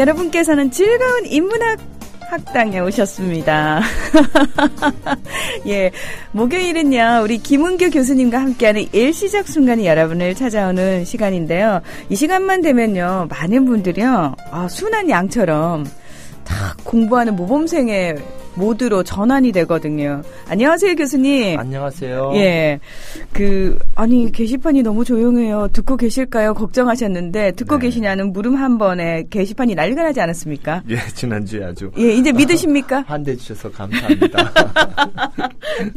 여러분께서는 즐거운 인문학 학당에 오셨습니다. 예, 목요일은요, 우리 김은교 교수님과 함께하는 일시적 순간이 여러분을 찾아오는 시간인데요. 이 시간만 되면요, 많은 분들이요, 순한 양처럼 다 공부하는 모범생의 모드로 전환이 되거든요. 안녕하세요, 교수님. 안녕하세요. 예. 아니, 게시판이 너무 조용해요. 듣고 계실까요? 걱정하셨는데, 듣고 계시냐는 물음 한 번에 게시판이 난리가 나지 않았습니까? 예, 지난주에 아주. 예, 이제 믿으십니까? 환대해 주셔서 감사합니다.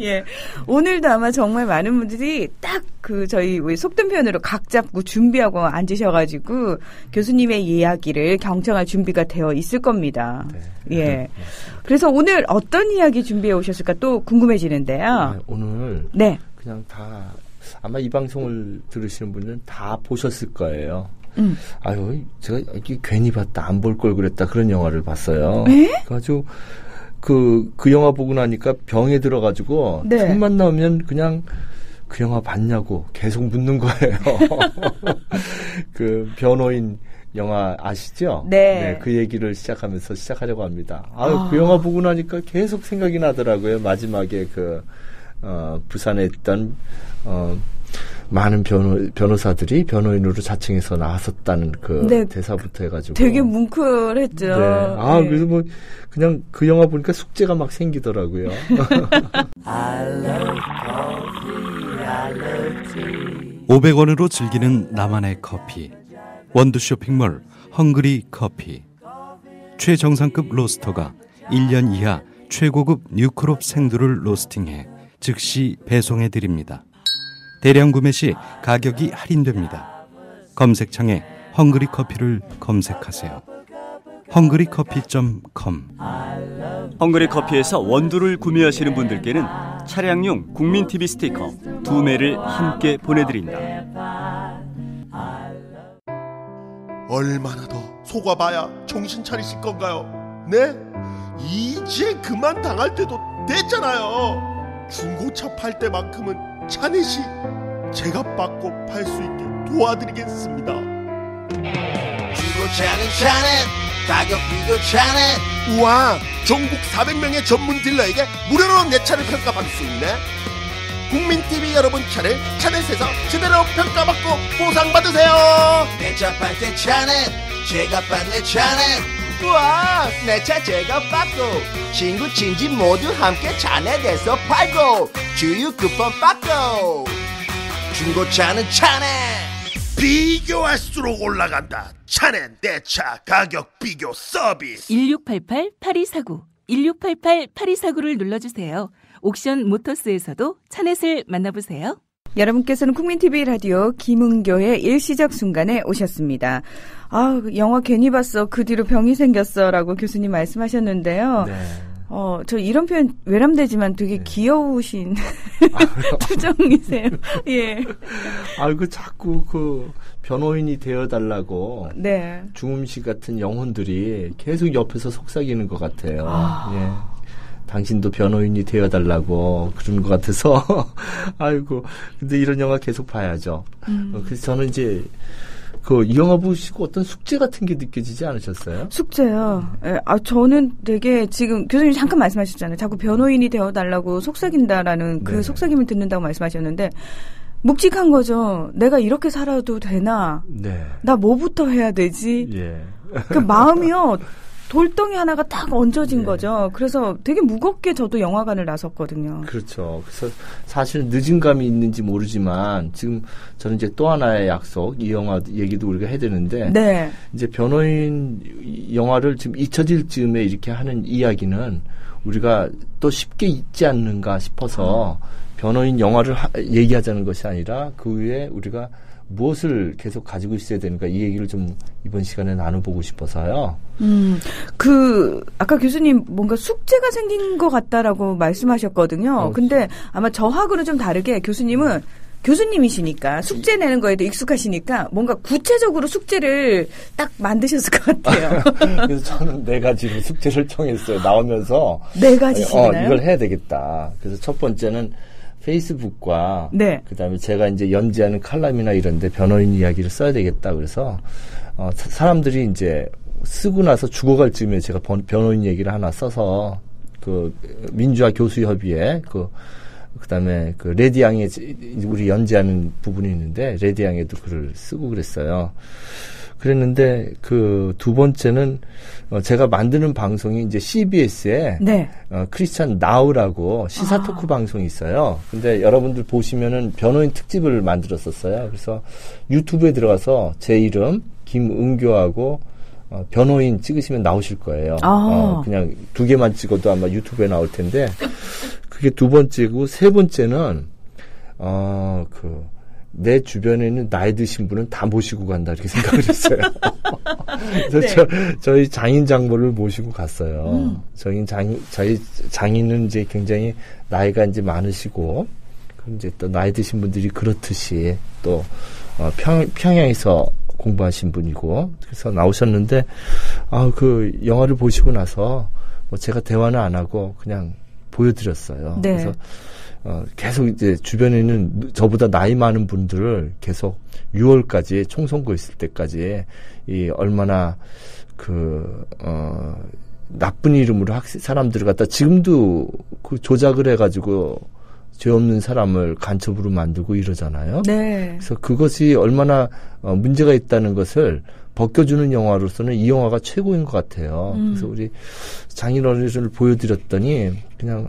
예. 오늘도 아마 정말 많은 분들이 딱 저희 속된 편으로 각 잡고 준비하고 앉으셔가지고, 교수님의 이야기를 경청할 준비가 되어 있을 겁니다. 네. 예. 그래서 오늘 어떤 이야기 준비해 오셨을까 또 궁금해지는데요. 네, 오늘. 네. 그냥 아마 이 방송을 들으시는 분은 다 보셨을 거예요. 아유, 제가 이게 괜히 봤다, 안 볼 걸 그랬다, 그런 영화를 봤어요. 에? 그래가지고, 그 영화 보고 나니까 병에 들어가지고, 네. 책만 나오면 그냥 그 영화 봤냐고 계속 묻는 거예요. 그 변호인 영화 아시죠? 네. 그 얘기를 시작하려고 합니다. 그 영화 보고 나니까 계속 생각이 나더라고요. 마지막에 부산에 있던, 많은 변호사들이 변호인으로 자청해서 나왔었다는 대사부터 해가지고. 되게 뭉클했죠. 네. 그래서 그냥 그 영화 보니까 숙제가 막 생기더라고요. I love coffee, I love tea. 500원으로 즐기는 나만의 커피. 원두 쇼핑몰 헝그리 커피. 최정상급 로스터가 1년 이하 최고급 뉴크롭 생두를 로스팅해 즉시 배송해드립니다. 대량 구매 시 가격이 할인됩니다. 검색창에 헝그리 커피를 검색하세요. 헝그리커피.com. 헝그리 커피에서 원두를 구매하시는 분들께는 차량용 국민TV 스티커 2매를 함께 보내드린다. 얼마나 더 속아봐야 정신 차리실 건가요? 네? 이제 그만 당할 때도 됐잖아요. 중고차 팔 때만큼은 차넷이 제가 받고 팔 수 있게 도와드리겠습니다. 중고차는 차넷, 가격 비교 차넷. 우와, 전국 400명의 전문 딜러에게 무료로 내 차를 평가받을 수 있네. 국민TV 여러분 차를 차넷에서 제대로 평가받고 보상받으세요. 내 차 팔 때 차넷, 제가 받네 차넷. 우와, 내 차 제가 받고 친구 친지 모두 함께 차넷에서 팔고 주유 쿠폰 받고. 중고차는 차넷. 비교할수록 올라간다. 차넷 내 차 가격 비교 서비스. 1688-8249 1688-8249를 눌러주세요. 옥션 모터스에서도 차넷을 만나보세요. 여러분께서는 국민TV 라디오 김은교의 일시적 순간에 오셨습니다. 영화 괜히 봤어. 그 뒤로 병이 생겼어. 라고 교수님 말씀하셨는데요. 네. 저 이런 표현 외람되지만 되게 귀여우신 투정이세요. 예. 자꾸 변호인이 되어달라고. 네. 중음씨 같은 영혼들이 계속 옆에서 속삭이는 것 같아요. 예. 당신도 변호인이 되어달라고 그런 것 같아서. 근데 이런 영화 계속 봐야죠. 그래서 저는 이제, 이 영화 보시고 어떤 숙제 같은 게 느껴지지 않으셨어요? 숙제요? 예, 저는 되게 지금 교수님 잠깐 말씀하셨잖아요. 자꾸 변호인이 되어달라고 속삭인다라는 그 속삭임을 듣는다고 말씀하셨는데, 묵직한 거죠. 내가 이렇게 살아도 되나? 네. 나 뭐부터 해야 되지? 예. 그 마음이요. 돌덩이 하나가 딱 얹어진 거죠. 그래서 되게 무겁게 저도 영화관을 나섰거든요. 그렇죠. 그래서 사실 늦은 감이 있는지 모르지만 지금 저는 이제 또 하나의 약속, 이 영화 얘기도 우리가 해야 되는데 네. 이제 변호인 영화를 지금 잊혀질 즈음에 이렇게 하는 이야기는 우리가 또 쉽게 잊지 않는가 싶어서 변호인 영화를 얘기하자는 것이 아니라 그 위에 우리가 무엇을 계속 가지고 있어야 되는가 이 얘기를 좀 이번 시간에 나눠보고 싶어서요. 아까 교수님 뭔가 숙제가 생긴 것 같다라고 말씀하셨거든요. 근데 아마 저하고는 좀 다르게 교수님은 교수님이시니까 숙제 내는 거에도 익숙하시니까 뭔가 구체적으로 숙제를 딱 만드셨을 것 같아요. 그래서 저는 4가지로 숙제를 정했어요. 나오면서 4가지씩이나요? 이걸 해야 되겠다. 그래서 첫 번째는 페이스북과 네. 그다음에 제가 이제 연재하는 칼럼이나 이런데 변호인 이야기를 써야 되겠다. 그래서 사람들이 이제 쓰고 나서 죽어갈 즈음에 제가 변호인 얘기를 하나 써서 그 민주화 교수협의회 그다음에 그 레디앙에 우리 연재하는 부분이 있는데 레디앙에도 글을 쓰고 그랬어요. 그랬는데 그 두 번째는 제가 만드는 방송이 이제 CBS에 네. 크리스찬 나우라고 시사 토크 방송이 있어요. 근데 여러분들 보시면은 변호인 특집을 만들었었어요. 그래서 유튜브에 들어가서 제 이름 김은교하고 변호인 찍으시면 나오실 거예요. 그냥 2개만 찍어도 아마 유튜브에 나올 텐데 그게 두 번째고 세 번째는 내 주변에 있는 나이 드신 분은 다 모시고 간다 이렇게 생각을 했어요. 그래서 네. 저희 장인 장모를 모시고 갔어요. 저희 장인은 이제 굉장히 나이가 이제 많으시고 이제 또 나이 드신 분들이 그렇듯이 또 평양에서 공부하신 분이고 그래서 나오셨는데 그 영화를 보시고 나서 뭐 제가 대화는 안 하고 그냥 보여드렸어요. 네. 그래서 계속 이제 주변에 있는 저보다 나이 많은 분들을 계속 6월까지 총선거 있을 때까지 얼마나 나쁜 이름으로 사람들을 갖다 지금도 그 조작을 해가지고 죄 없는 사람을 간첩으로 만들고 이러잖아요. 네. 그래서 그것이 얼마나 문제가 있다는 것을 벗겨주는 영화로서는 이 영화가 최고인 것 같아요. 그래서 우리 장인어른을 보여드렸더니 그냥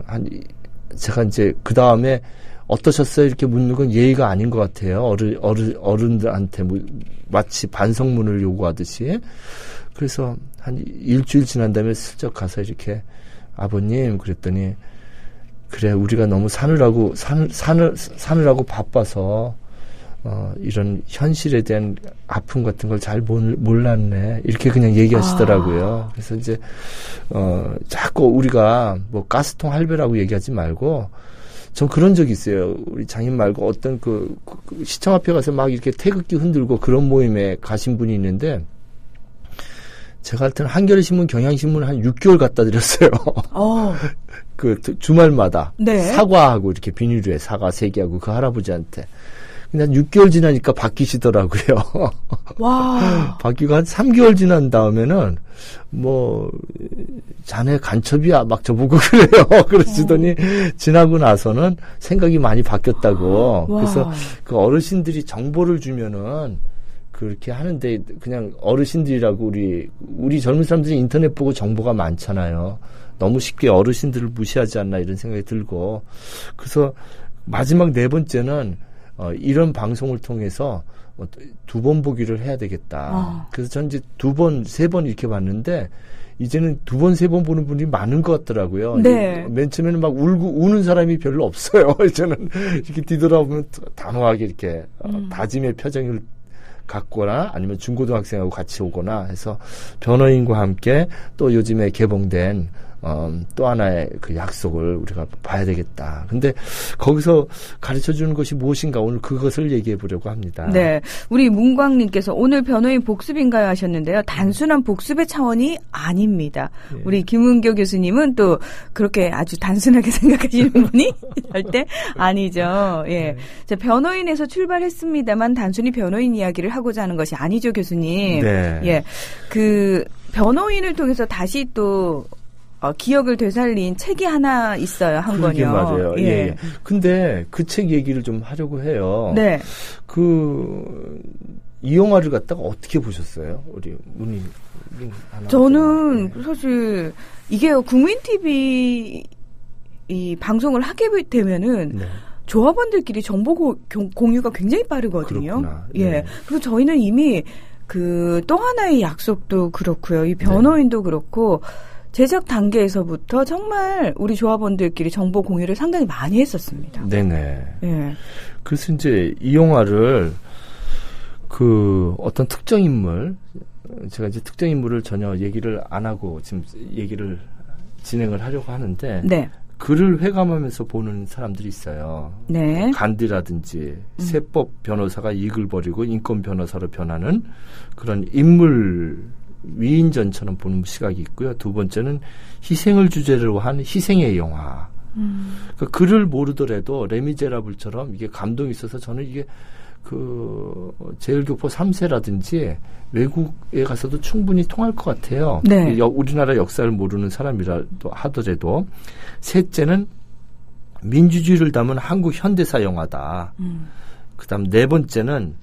제가 이제 그 다음에 어떠셨어요? 이렇게 묻는 건 예의가 아닌 것 같아요. 어른들한테 마치 반성문을 요구하듯이. 그래서 한 일주일 지난 다음에 슬쩍 가서 이렇게 아버님 그랬더니 그래 우리가 너무 사느라고 바빠서 이런 현실에 대한 아픔 같은 걸 잘 몰랐네. 이렇게 그냥 얘기하시더라고요. 그래서 이제, 자꾸 우리가 뭐 가스통 할배라고 얘기하지 말고, 전 그런 적이 있어요. 우리 장인 말고 어떤 그 시청 앞에 가서 막 이렇게 태극기 흔들고 그런 모임에 가신 분이 있는데, 제가 할 때는 한겨레신문, 경향신문 한 6개월 갖다 드렸어요. 그 주말마다. 네. 사과하고 이렇게 비닐에 사과 3개하고 그 할아버지한테. 그냥 6개월 지나니까 바뀌시더라고요. 와. 바뀌고 한 3개월 지난 다음에는 자네 간첩이야 막 저보고 그래요. 그러시더니 지나고 나서는 생각이 많이 바뀌었다고. 와. 그래서 그 어르신들이 정보를 주면은 그렇게 하는데 그냥 어르신들이라고 우리 젊은 사람들이 인터넷 보고 정보가 많잖아요. 너무 쉽게 어르신들을 무시하지 않나 이런 생각이 들고. 그래서 마지막 4번째는 이런 방송을 통해서 2번 보기를 해야 되겠다. 그래서 전 이제 2번, 3번 이렇게 봤는데, 이제는 2번, 3번 보는 분이 많은 것 같더라고요. 네. 맨 처음에는 막 우는 사람이 별로 없어요. 이제는 이렇게 뒤돌아보면 단호하게 이렇게 다짐의 표정을 갖거나 아니면 중고등학생하고 같이 오거나 해서 변호인과 함께 또 요즘에 개봉된 또 하나의 그 약속을 우리가 봐야 되겠다. 근데 거기서 가르쳐 주는 것이 무엇인가 오늘 그것을 얘기해 보려고 합니다. 네. 우리 문광님께서 오늘 변호인 복습인가요 하셨는데요. 단순한 복습의 차원이 아닙니다. 예. 우리 김은교 교수님은 또 그렇게 아주 단순하게 생각하시는 분이 절대 아니죠. 예. 자, 변호인에서 출발했습니다만 단순히 변호인 이야기를 하고자 하는 것이 아니죠, 교수님. 네. 예. 그 변호인을 통해서 다시 또 기억을 되살린 책이 하나 있어요, 한 권이요. 맞아요. 예. 예. 근데 그 책 얘기를 좀 하려고 해요. 네. 이 영화를 갖다가 어떻게 보셨어요? 우리 문희 하나. 저는 사실 이게 국민 TV 이 방송을 하게 되면은 네. 조합원들끼리 정보 공유가 굉장히 빠르거든요. 그렇구나. 예. 네. 그리고 저희는 이미 또 하나의 약속도 그렇고요. 이 변호인도 네. 그렇고 제작 단계에서부터 정말 우리 조합원들끼리 정보 공유를 상당히 많이 했었습니다. 네네. 예. 그래서 이제 이 영화를 어떤 특정 인물, 제가 이제 특정 인물을 전혀 얘기를 안 하고 지금 얘기를 진행을 하려고 하는데, 네. 그를 회감하면서 보는 사람들이 있어요. 네. 간디라든지 세법 변호사가 이익을 버리고 인권 변호사로 변하는 그런 인물 위인전처럼 보는 시각이 있고요. 두 번째는 희생을 주제로 한 희생의 영화. 그러니까 글을 모르더라도 레미제라블처럼 이게 감동이 있어서 저는 이게 그 제일교포 3세라든지 외국에 가서도 충분히 통할 것 같아요. 네. 우리나라 역사를 모르는 사람이라도 하더라도. 셋째는 민주주의를 담은 한국 현대사 영화다. 그다음 네 번째는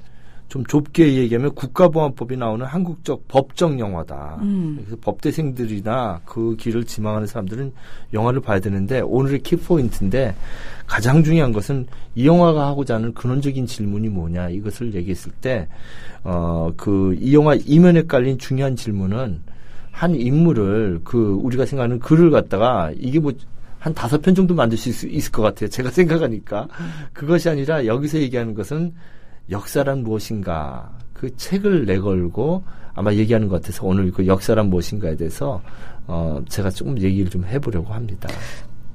좀 좁게 얘기하면 국가보안법이 나오는 한국적 법정 영화다. 그래서 법대생들이나 그 길을 지망하는 사람들은 영화를 봐야 되는데 오늘의 키포인트인데 가장 중요한 것은 이 영화가 하고자 하는 근원적인 질문이 뭐냐 이것을 얘기했을 때 이 영화 이면에 깔린 중요한 질문은 한 인물을 우리가 생각하는 글을 갖다가 이게 뭐 한 5편 정도 만들 수 있을 것 같아요. 제가 생각하니까. 그것이 아니라 여기서 얘기하는 것은 역사란 무엇인가 그 책을 내걸고 아마 얘기하는 것 같아서 오늘 그 역사란 무엇인가에 대해서 제가 조금 얘기를 좀 해보려고 합니다.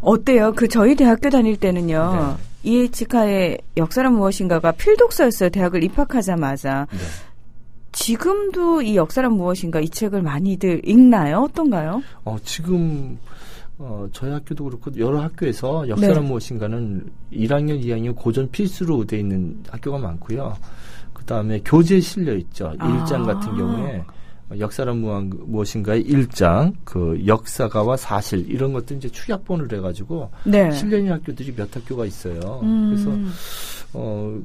어때요? 저희 대학교 다닐 때는요. 네. 이에치카의 역사란 무엇인가가 필독서였어요. 대학을 입학하자마자. 네. 지금도 이 역사란 무엇인가 이 책을 많이들 읽나요? 어떤가요? 지금 저희 학교도 그렇고 여러 학교에서 역사란 네. 무엇인가는 1학년, 2학년 고전 필수로 돼 있는 학교가 많고요. 그다음에 교재에 실려 있죠. 1장 같은 경우에 역사란 무엇인가의 1장, 그 역사가와 사실 이런 것들 이제 축약본을 해가지고 네. 실려 있는 학교들이 몇 학교가 있어요.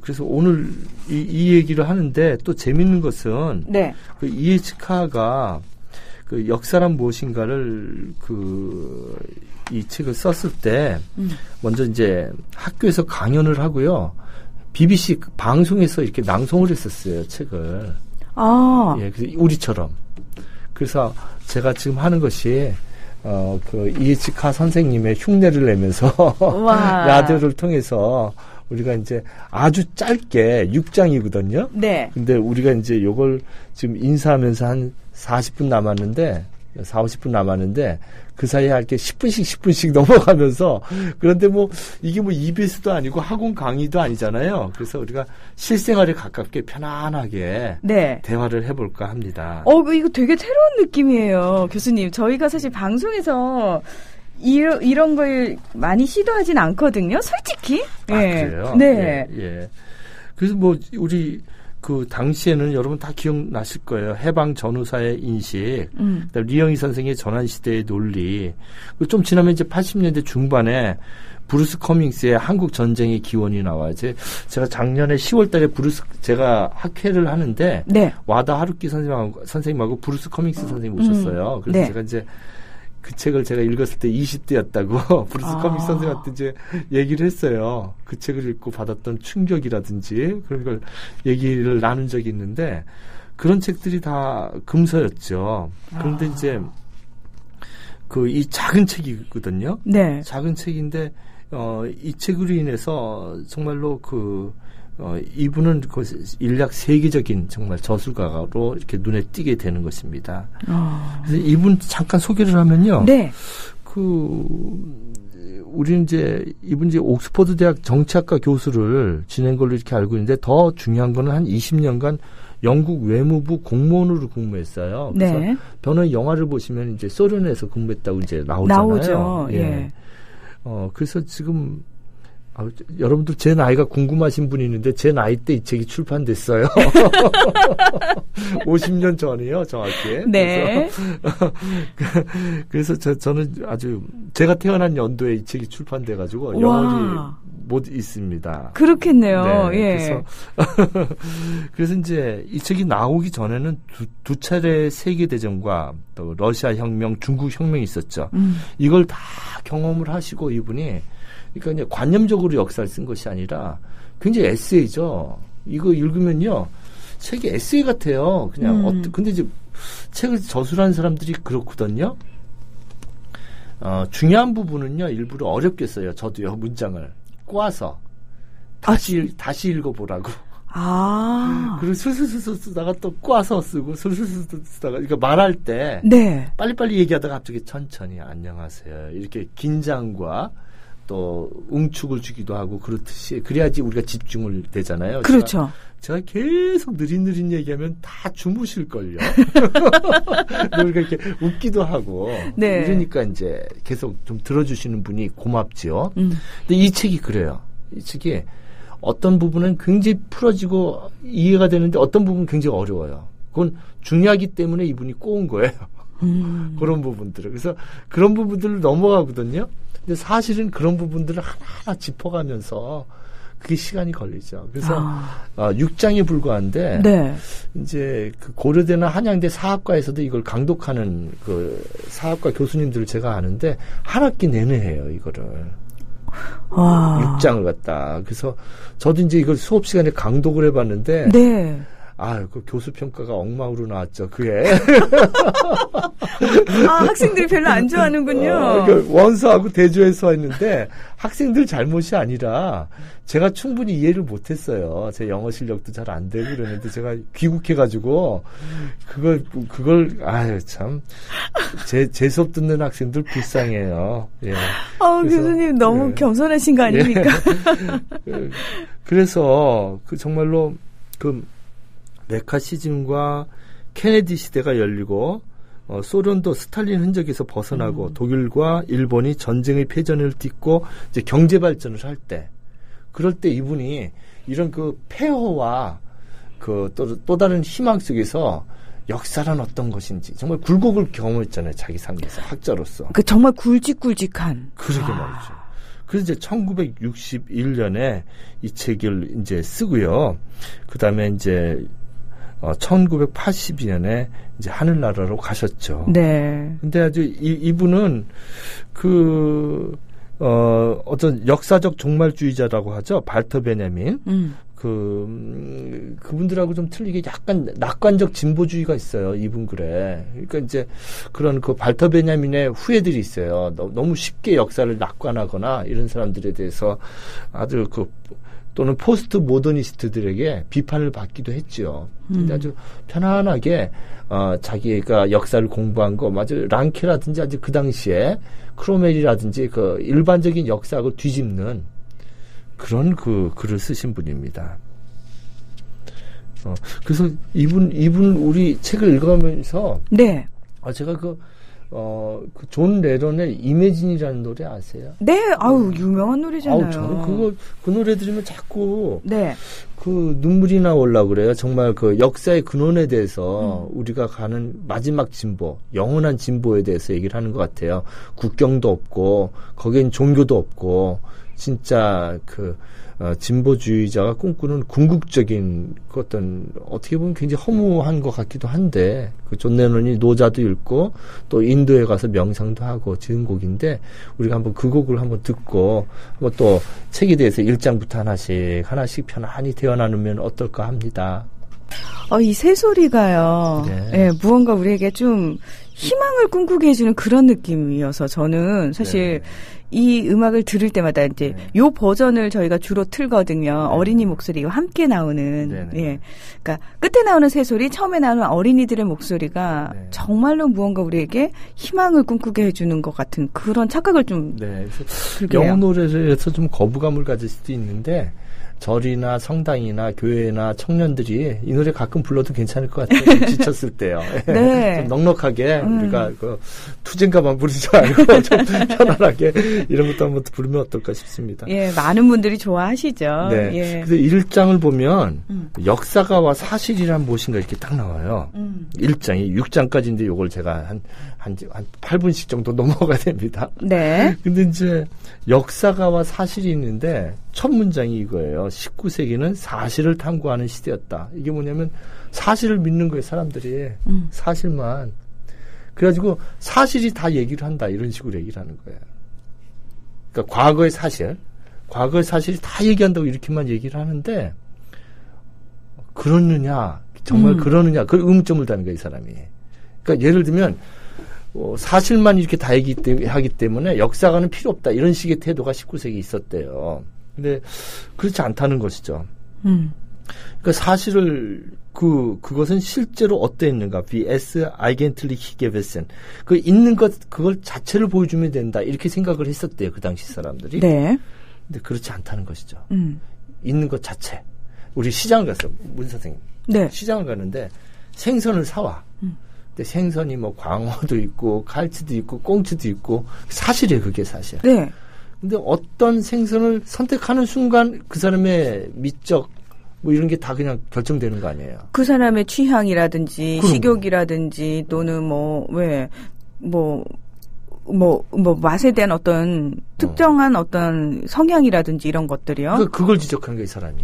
그래서 오늘 이 얘기를 하는데 또 재밌는 것은 네. 그 이에치카가 그 역사란 무엇인가를 이 책을 썼을 때 먼저 이제 학교에서 강연을 하고요. BBC 방송에서 이렇게 낭송을 했었어요, 책을. 예, 그래서 우리처럼. 그래서 제가 지금 하는 것이 이에치카 선생님의 흉내를 내면서 라디오를 통해서 우리가 이제 아주 짧게 6장이거든요. 네. 근데 우리가 이제 요걸 지금 인사하면서 한 40분 남았는데, 40, 50분 남았는데, 그 사이에 할 게 10분씩 넘어가면서, 그런데 이게 EBS도 아니고 학원 강의도 아니잖아요. 그래서 우리가 실생활에 가깝게 편안하게 네. 대화를 해볼까 합니다. 이거 되게 새로운 느낌이에요, 교수님. 저희가 사실 방송에서 이런 걸 많이 시도하진 않거든요, 솔직히. 예. 그래요? 네. 예. 그래서 우리, 당시에는 여러분 다 기억나실 거예요. 해방 전후사의 인식, 리영희 선생의 전환시대의 논리, 좀 지나면 이제 80년대 중반에 브루스 커밍스의 한국 전쟁의 기원이 나와요. 제가 작년에 10월 달에 제가 학회를 하는데, 네. 와다 하루키 선생님하고 브루스 커밍스 선생님 오셨어요. 그래서 네. 제가 이제 그 책을 제가 읽었을 때 20대였다고 브루스 커밍스 선생님한테 이제 얘기를 했어요. 그 책을 읽고 받았던 충격이라든지 그런 걸 얘기를 나눈 적이 있는데 그런 책들이 다 금서였죠. 그런데 이제 이 작은 책이거든요. 네. 작은 책인데 이 책으로 인해서 정말로 이분은 인략 세계적인 정말 저술가로 이렇게 눈에 띄게 되는 것입니다. 그래서 이분 잠깐 소개를 하면요. 네. 우리는 이분 옥스퍼드 대학 정치학과 교수를 지낸 걸로 이렇게 알고 있는데 더 중요한 거는 한 20년간 영국 외무부 공무원으로 근무했어요. 그래서 네. 변호인 영화를 보시면 이제 소련에서 근무했다고 이제 나오잖아요. 나오죠. 예. 그래서 지금 여러분들 제 나이가 궁금하신 분이 있는데 제 나이 때 이 책이 출판됐어요. 50년 전이요, 정확히. 네. 그래서 저는 아주 제가 태어난 연도에 이 책이 출판돼가지고 영원히 못 있습니다. 그렇겠네요. 네, 예. 그래서 이제 이 책이 나오기 전에는 두 차례 세계 대전과 또 러시아 혁명, 중국 혁명이 있었죠. 이걸 다 경험을 하시고 이분이 그러니까 이제 관념적으로 역사를 쓴 것이 아니라 굉장히 에세이죠. 이거 읽으면요, 책이 에세이 같아요. 그냥 근데 이제 책을 저술하는 사람들이 그렇거든요. 중요한 부분은요, 일부러 어렵게 써요. 저도요, 문장을 꼬아서 다시 읽어보라고. 그리고 술술술 쓰다가 또 꼬아서 쓰고 술술술 쓰다가 그러니까 말할 때 네. 빨리빨리 얘기하다가 갑자기 천천히 안녕하세요. 이렇게 긴장과 또 응축을 주기도 하고 그렇듯이 그래야지 우리가 집중을 되잖아요. 그렇죠. 제가 계속 느릿느릿 얘기하면 다 주무실걸요. 우리가 이렇게 웃기도 하고. 네. 이러니까 이제 계속 좀 들어주시는 분이 고맙지요. 근데 이 책이 그래요. 이 책이 어떤 부분은 굉장히 풀어지고 이해가 되는데 어떤 부분은 굉장히 어려워요. 그건 중요하기 때문에 이분이 꼬은 거예요. 그런 부분들을. 그래서 그런 부분들을 넘어가거든요. 근데 사실은 그런 부분들을 하나하나 짚어가면서 그게 시간이 걸리죠. 그래서 6장에 불과한데 네. 이제 그 고려대나 한양대 사학과에서도 이걸 강독하는 그 사학과 교수님들을 제가 아는데 한 학기 내내 해요, 이거를. 6장을 갖다. 그래서 저도 이제 이걸 수업 시간에 강독을 해봤는데 네. 그 교수 평가가 엉망으로 나왔죠. 그게. 학생들이 별로 안 좋아하는군요. 그러니까 원서하고 대조해서 했는데 학생들 잘못이 아니라 제가 충분히 이해를 못했어요. 제 영어 실력도 잘 안 되고 그러는데 제가 귀국해가지고 그걸 참 제 수업 듣는 학생들 불쌍해요. 예. 교수님 너무 겸손하신 거 아닙니까? 예. 그래서 정말로 메카시즘과 케네디 시대가 열리고 소련도 스탈린 흔적에서 벗어나고 독일과 일본이 전쟁의 패전을 딛고 이제 경제 발전을 할 때, 그럴 때 이분이 이런 그 폐허와 또 다른 희망 속에서 역사란 어떤 것인지 정말 굴곡을 경험했잖아요, 자기 삶에서 학자로서. 정말 굵직굵직한. 그러게 말이죠. 그래서 이제 1961년에 이 책을 이제 쓰고요. 그 다음에 이제 1982년에 이제 하늘나라로 가셨죠. 네. 근데 아주 이분은 어떤 역사적 종말주의자라고 하죠. 발터 베냐민. 그분들하고 좀 틀리게 약간 낙관적 진보주의가 있어요. 이분 글에. 그러니까 이제 그런 발터 베냐민의 후예들이 있어요. 너무 쉽게 역사를 낙관하거나 이런 사람들에 대해서 아주 또는 포스트 모더니스트들에게 비판을 받기도 했죠. 근데 아주 편안하게 자기가 역사를 공부한 거, 랑케라든지 아주 그 당시에 크로멜이라든지 일반적인 역사학을 뒤집는 그런 글을 쓰신 분입니다. 그래서 이분 우리 책을 읽어가면서 네. 제가 존 레런의 이매진이라는 노래 아세요? 네, 유명한 노래잖아요. 저는 그 노래 들으면 자꾸 네. 눈물이 나오려고 그래요. 정말 역사의 근원에 대해서 우리가 가는 마지막 진보, 영원한 진보에 대해서 얘기를 하는 것 같아요. 국경도 없고 거기엔 종교도 없고 진짜 진보주의자가 꿈꾸는 궁극적인 어떻게 보면 굉장히 허무한 것 같기도 한데 존 레논이 노자도 읽고 또 인도에 가서 명상도 하고 지은 곡인데 우리가 한번 그 곡을 한번 듣고 또 책에 대해서 1장부터 하나씩 편안히 대화나누면 어떨까 합니다. 이 새소리가요. 네, 무언가 우리에게 좀 희망을 꿈꾸게 해주는 그런 느낌이어서 저는 사실 이 음악을 들을 때마다 이제 요 버전을 저희가 주로 틀거든요. 어린이 목소리가 함께 나오는. 예. 그러니까 끝에 나오는 새소리, 처음에 나오는 어린이들의 목소리가 정말로 무언가 우리에게 희망을 꿈꾸게 해주는 것 같은 그런 착각을 좀. 네. 영어 노래에서 좀 거부감을 가질 수도 있는데 절이나 성당이나 교회나 청년들이 이 노래 가끔 불러도 괜찮을 것 같아요. 지쳤을 때요. 네. 좀 넉넉하게 우리가 투쟁가만 부르지 않고 좀 편안하게 이런 것도 한번 부르면 어떨까 싶습니다. 예, 많은 분들이 좋아하시죠. 네. 예. 그래서 1장을 보면 역사가와 사실이란 무엇인가 이렇게 딱 나와요. 1장이 6장까지인데 이걸 제가 한 8분씩 정도 넘어가야 됩니다. 네. 근데 이제 역사가와 사실이 있는데 첫 문장이 이거예요. 19세기는 사실을 탐구하는 시대였다. 이게 뭐냐면 사실을 믿는 거예요, 사람들이. 사실만. 그래가지고 사실이 다 얘기를 한다. 이런 식으로 얘기를 하는 거예요. 그러니까 과거의 사실이 다 얘기한다고 이렇게만 얘기를 하는데 그러느냐, 정말 그러느냐, 그 의문점을 다는 거예요, 이 사람이. 그러니까 예를 들면 사실만 이렇게 다 얘기하기 때문에 역사가는 필요 없다. 이런 식의 태도가 19세기에 있었대요. 근데 그렇지 않다는 것이죠. 그러니까 사실을 그것은 실제로 어떠했는가? vs eigentlich gewesen. 있는 것 그걸 자체를 보여주면 된다. 이렇게 생각을 했었대요. 그 당시 사람들이. 네. 근데 그렇지 않다는 것이죠. 있는 것 자체. 우리 시장을 갔어. 문 선생님. 네. 시장을 가는데 생선을 사와. 근데 생선이 광어도 있고 갈치도 있고 꽁치도 있고 사실이에요. 그게 사실. 네. 근데 어떤 생선을 선택하는 순간 그 사람의 미적 뭐 이런 게 다 그냥 결정되는 거 아니에요. 그 사람의 취향이라든지 그럼. 식욕이라든지 또는 맛에 대한 어떤 특정한 어떤 성향이라든지 이런 것들이요. 그걸 지적하는 거예요, 이 사람이.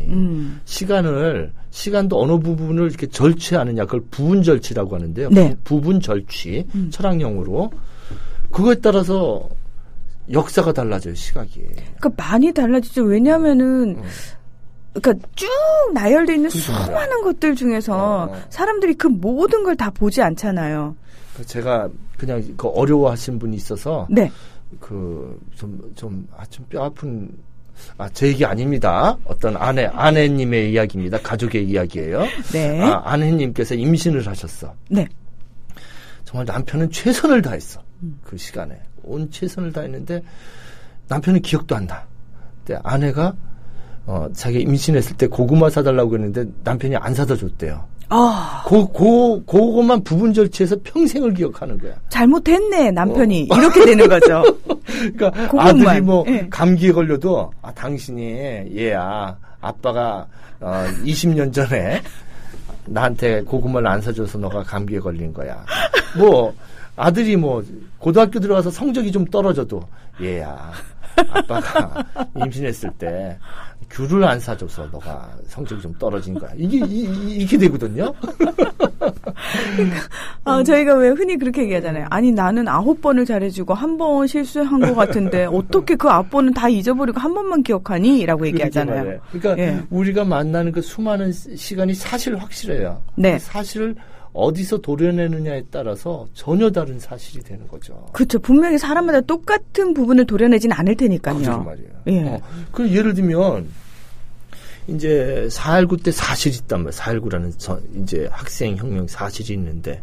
시간도 어느 부분을 이렇게 절취하느냐, 그걸 부분 절취라고 하는데요. 네. 부분 절취, 철학용어로. 그거에 따라서 역사가 달라져요, 시각이. 그러니까 많이 달라지죠. 왜냐하면은 그러니까 쭉 나열되어 있는 수많은 것들 중에서 사람들이 그 모든 걸 다 보지 않잖아요. 제가 그냥 그 어려워하신 분이 있어서 네. 좀 뼈 아픈 제 얘기 아닙니다. 어떤 아내님의 이야기입니다. 가족의 이야기예요. 네. 아내님께서 임신을 하셨어. 네. 정말 남편은 최선을 다했어. 그 시간에 온 최선을 다했는데 남편은 기억도 안 나. 근데 아내가 자기 임신했을 때 고구마 사달라고 했는데 남편이 안 사다 줬대요. 그것만 부분 절취해서 평생을 기억하는 거야. 잘못했네, 남편이. 이렇게 되는 거죠. 그러니까 그것만. 아들이 네. 감기에 걸려도, 당신이 얘야, 아빠가 20년 전에 나한테 고구마를 안 사줘서 너가 감기에 걸린 거야. 아들이 고등학교 들어가서 성적이 좀 떨어져도, 얘야, 아빠가 임신했을 때 귤을 안 사줘서 너가 성적이 좀 떨어진 거야. 이게 되거든요. 저희가 왜 흔히 그렇게 얘기하잖아요. 아니, 나는 9번을 잘해주고 1번 실수한 것 같은데 어떻게 그 9번은 다 잊어버리고 1번만 기억하니? 라고 얘기하잖아요. 그러니까 예. 우리가 만나는 그 수많은 시간이 사실 확실해요. 네. 사실을 어디서 도려내느냐에 따라서 전혀 다른 사실이 되는 거죠. 그렇죠. 분명히 사람마다 똑같은 부분을 도려내지는 않을 테니까요. 그런 말이에요. 예. 그 예를 들면 이제 4.19 때 사실이 있단 말이에요. 4.19라는 이제 학생 혁명 사실이 있는데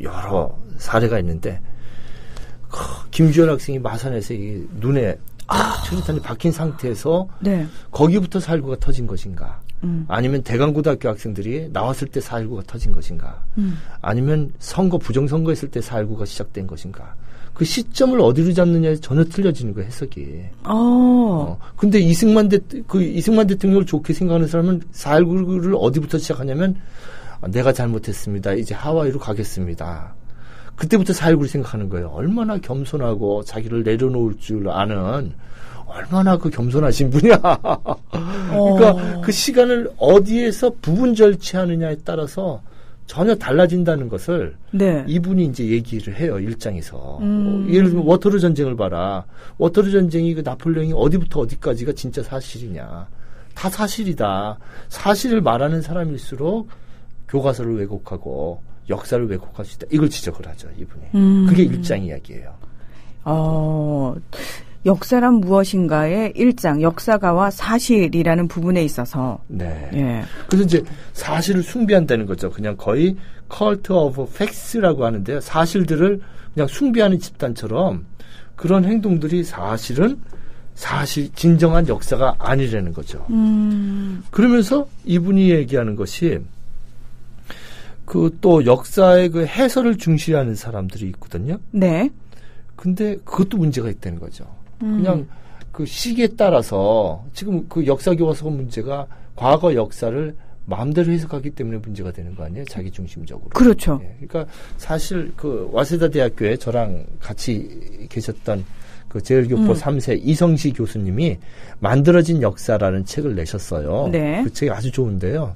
여러 사례가 있는데 김주열 학생이 마산에서 이 눈에 최루탄이 박힌 상태에서 네. 거기부터 4.19가 터진 것인가? 아니면 대강고등학교 학생들이 나왔을 때 4.19가 터진 것인가? 아니면 부정선거 했을 때 4.19가 시작된 것인가? 그 시점을 어디로 잡느냐에 전혀 틀려지는 거예요, 해석이. 근데 이승만 대통령을 좋게 생각하는 사람은 4.19를 어디부터 시작하냐면, 내가 잘못했습니다. 이제 하와이로 가겠습니다. 그때부터 4.19를 생각하는 거예요. 얼마나 겸손하고 자기를 내려놓을 줄 아는 얼마나 겸손하신 분이야. 그러니까 그 시간을 어디에서 부분 절취하느냐에 따라서 전혀 달라진다는 것을 네. 이분이 이제 얘기를 해요, 일장에서. 예를 들면 워터루 전쟁을 봐라. 워터루 전쟁이 나폴레옹이 어디부터 어디까지가 진짜 사실이냐. 다 사실이다. 사실을 말하는 사람일수록 교과서를 왜곡하고 역사를 왜곡할 수 있다. 이걸 지적을 하죠, 이분이. 그게 일장 이야기예요. 역사란 무엇인가의 일장, 역사가와 사실이라는 부분에 있어서. 네. 예. 그래서 이제 사실을 숭배한다는 거죠. 그냥 거의 cult of facts라고 하는데요. 사실들을 그냥 숭배하는 집단처럼 그런 행동들이 진정한 역사가 아니라는 거죠. 그러면서 이분이 얘기하는 것이 또 역사의 해설을 중시하는 사람들이 있거든요. 네. 근데 그것도 문제가 있다는 거죠. 그냥 그 시기에 따라서 지금 그 역사 교과서 문제가 과거 역사를 마음대로 해석하기 때문에 문제가 되는 거 아니에요? 자기 중심적으로. 그렇죠. 그러니까 사실 와세다 대학교에 저랑 같이 계셨던 제일교포 3세 이성시 교수님이 만들어진 역사라는 책을 내셨어요. 네. 그 책이 아주 좋은데요.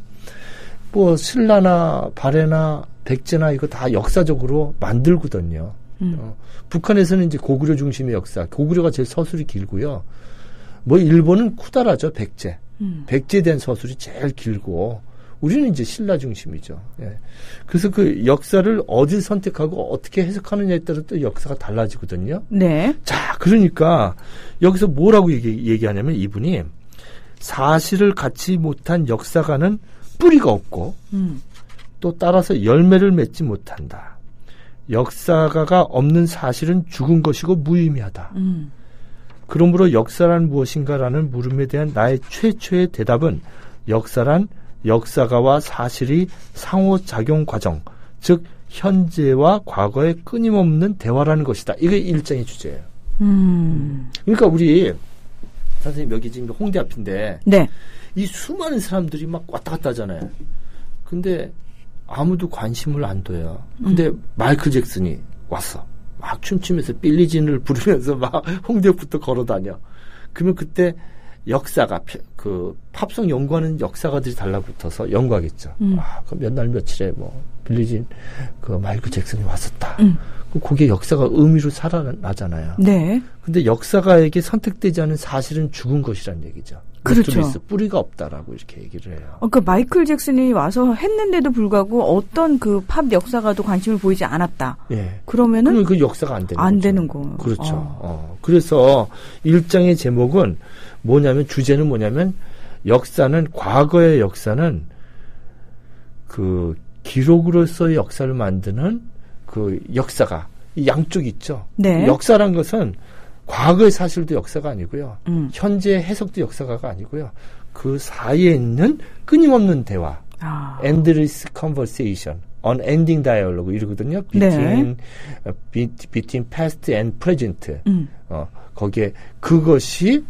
신라나 발해나 백제나 이거 다 역사적으로 만들거든요. 북한에서는 이제 고구려 중심의 역사, 고구려가 제일 서술이 길고요. 일본은 쿠다라죠, 백제. 백제에 대한 서술이 제일 길고, 우리는 이제 신라 중심이죠. 예. 그래서 그 역사를 어딜 선택하고 어떻게 해석하느냐에 따라 또 역사가 달라지거든요. 네. 자, 그러니까 여기서 뭐라고 얘기하냐면 이분이 사실을 갖지 못한 역사가는 뿌리가 없고, 또 따라서 열매를 맺지 못한다. 역사가가 없는 사실은 죽은 것이고 무의미하다. 그러므로 역사란 무엇인가라는 물음에 대한 나의 최초의 대답은 역사란 역사가와 사실이 상호작용 과정, 즉 현재와 과거의 끊임없는 대화라는 것이다. 이게 일장의 주제예요. 그러니까 우리 선생님 여기 지금 홍대 앞인데 네. 이 수많은 사람들이 막 왔다 갔다 하잖아요. 근데 아무도 관심을 안 둬요. 근데 마이클 잭슨이 왔어. 막 춤추면서 빌리진을 부르면서 막 홍대부터 걸어다녀. 그러면 그때 역사가 그 팝송 연구하는 역사가들이 달라붙어서 연구하겠죠. 그럼 몇 날 며칠에 뭐 빌리진 그 마이클 잭슨이 왔었다. 그럼 그게 역사가 의미로 살아나잖아요. 네. 근데 역사가에게 선택되지 않은 사실은 죽은 것이란 얘기죠. 그렇죠. 뿌리가 없다라고 이렇게 얘기를 해요. 그러니까 마이클 잭슨이 와서 했는데도 불구하고 어떤 그 팝 역사가도 관심을 보이지 않았다. 예. 그러면은 그러면 그 역사가 안 되는 안 거죠. 되는 거. 그렇죠. 그래서 1장의 제목은 뭐냐면 주제는 뭐냐면 역사는 과거의 역사는 그 기록으로서의 역사를 만드는 그 역사가 이 양쪽 있죠. 네. 역사란 것은 과거의 사실도 역사가 아니고요. 현재 해석도 역사가 아니고요. 그 사이에 있는 끊임없는 대화. endless conversation, unending dialogue 이러거든요. between past and present. 거기에 그것이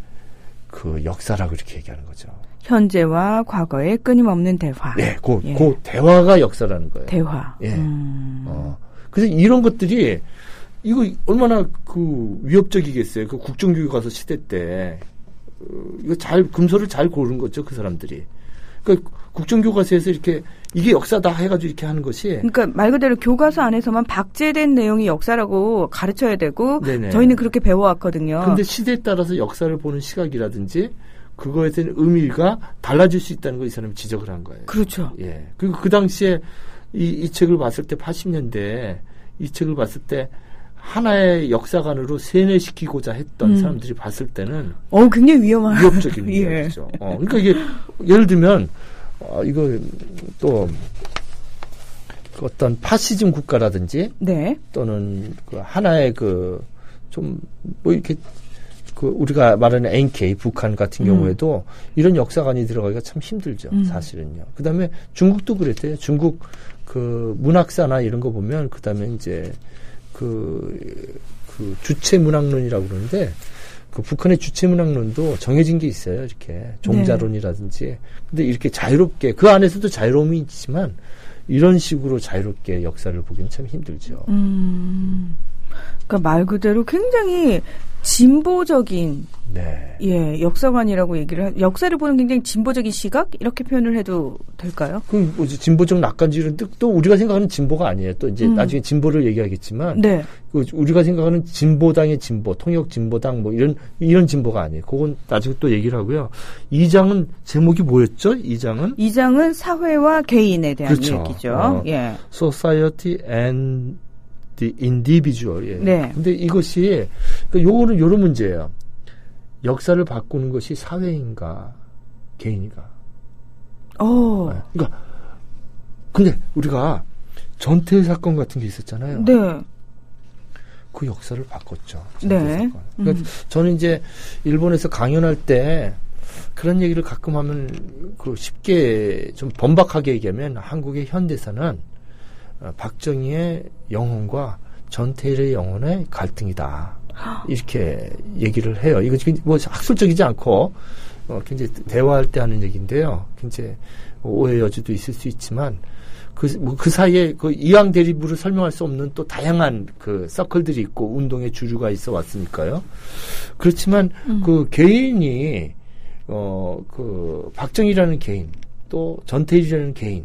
그 역사라고 이렇게 얘기하는 거죠. 현재와 과거의 끊임없는 대화. 네, 그 대화가 역사라는 거예요. 대화. 예. 그래서 이런 것들이 이거 얼마나 그 위협적이겠어요. 그 국정교육 가서 시대 때 이거 금서를 잘 고른 거죠, 그 사람들이. 그러니까 국정교과서에서 이렇게 이게 역사다 해가지고 이렇게 하는 것이. 그러니까 말 그대로 교과서 안에서만 박제된 내용이 역사라고 가르쳐야 되고 네네. 저희는 그렇게 배워왔거든요. 근데 시대에 따라서 역사를 보는 시각이라든지 그거에 대한 의미가 달라질 수 있다는 거 이 사람이 지적을 한 거예요. 그렇죠. 예. 그리고 그 당시에 이 책을 봤을 때 80년대 이 책을 봤을 때 하나의 역사관으로 세뇌시키고자 했던 사람들이 봤을 때는 굉장히 위협적인 이야기죠. 그러니까 이게 예를 들면 이거 또 그 어떤 파시즘 국가라든지 네. 또는 그 하나의 그 좀 뭐 이렇게 그 우리가 말하는 NK 북한 같은 경우에도 이런 역사관이 들어가기가 참 힘들죠. 사실은요. 그다음에 중국도 그랬대요. 중국 그 문학사나 이런 거 보면 그다음에 이제 그 주체문학론이라고 그러는데 그 북한의 주체문학론도 정해진 게 있어요. 이렇게 종자론이라든지. 네. 근데 이렇게 자유롭게 그 안에서도 자유로움이 있지만 이런 식으로 자유롭게 역사를 보기는 참 힘들죠. 그러니까 말 그대로 굉장히 진보적인 네. 예, 역사관이라고 얘기를 역사를 보는 굉장히 진보적인 시각 이렇게 표현을 해도 될까요? 그 뭐지 진보적 낙관지 이런 또 우리가 생각하는 진보가 아니에요. 또 이제 나중에 진보를 얘기하겠지만 네. 그 우리가 생각하는 진보당의 진보, 통역 진보당 뭐 이런 진보가 아니에요. 그건 나중에 또 얘기를 하고요. 2장은 제목이 뭐였죠? 2장은 사회와 개인에 대한 그렇죠. 얘기죠. 예. Society and the individual. 예. 네. 근데 이것이 요거는 요런 문제예요. 역사를 바꾸는 것이 사회인가 개인인가. 네. 그러니까 근데 우리가 전태일 사건 같은 게 있었잖아요. 네. 그 역사를 바꿨죠. 전태일 네. 사건. 그러니까 저는 이제 일본에서 강연할 때 그런 얘기를 가끔 하면 그 쉽게 좀 번박하게 얘기하면 한국의 현대사는 박정희의 영혼과 전태일의 영혼의 갈등이다. 이렇게 얘기를 해요. 이거 지금 뭐 학술적이지 않고 굉장히 대화할 때 하는 얘기인데요. 굉장히 오해 여지도 있을 수 있지만 그 사이에 그 이황 대립으로 설명할 수 없는 또 다양한 그 서클들이 있고 운동의 주류가 있어 왔으니까요. 그렇지만 그 개인이 그 박정희라는 개인 또 전태일이라는 개인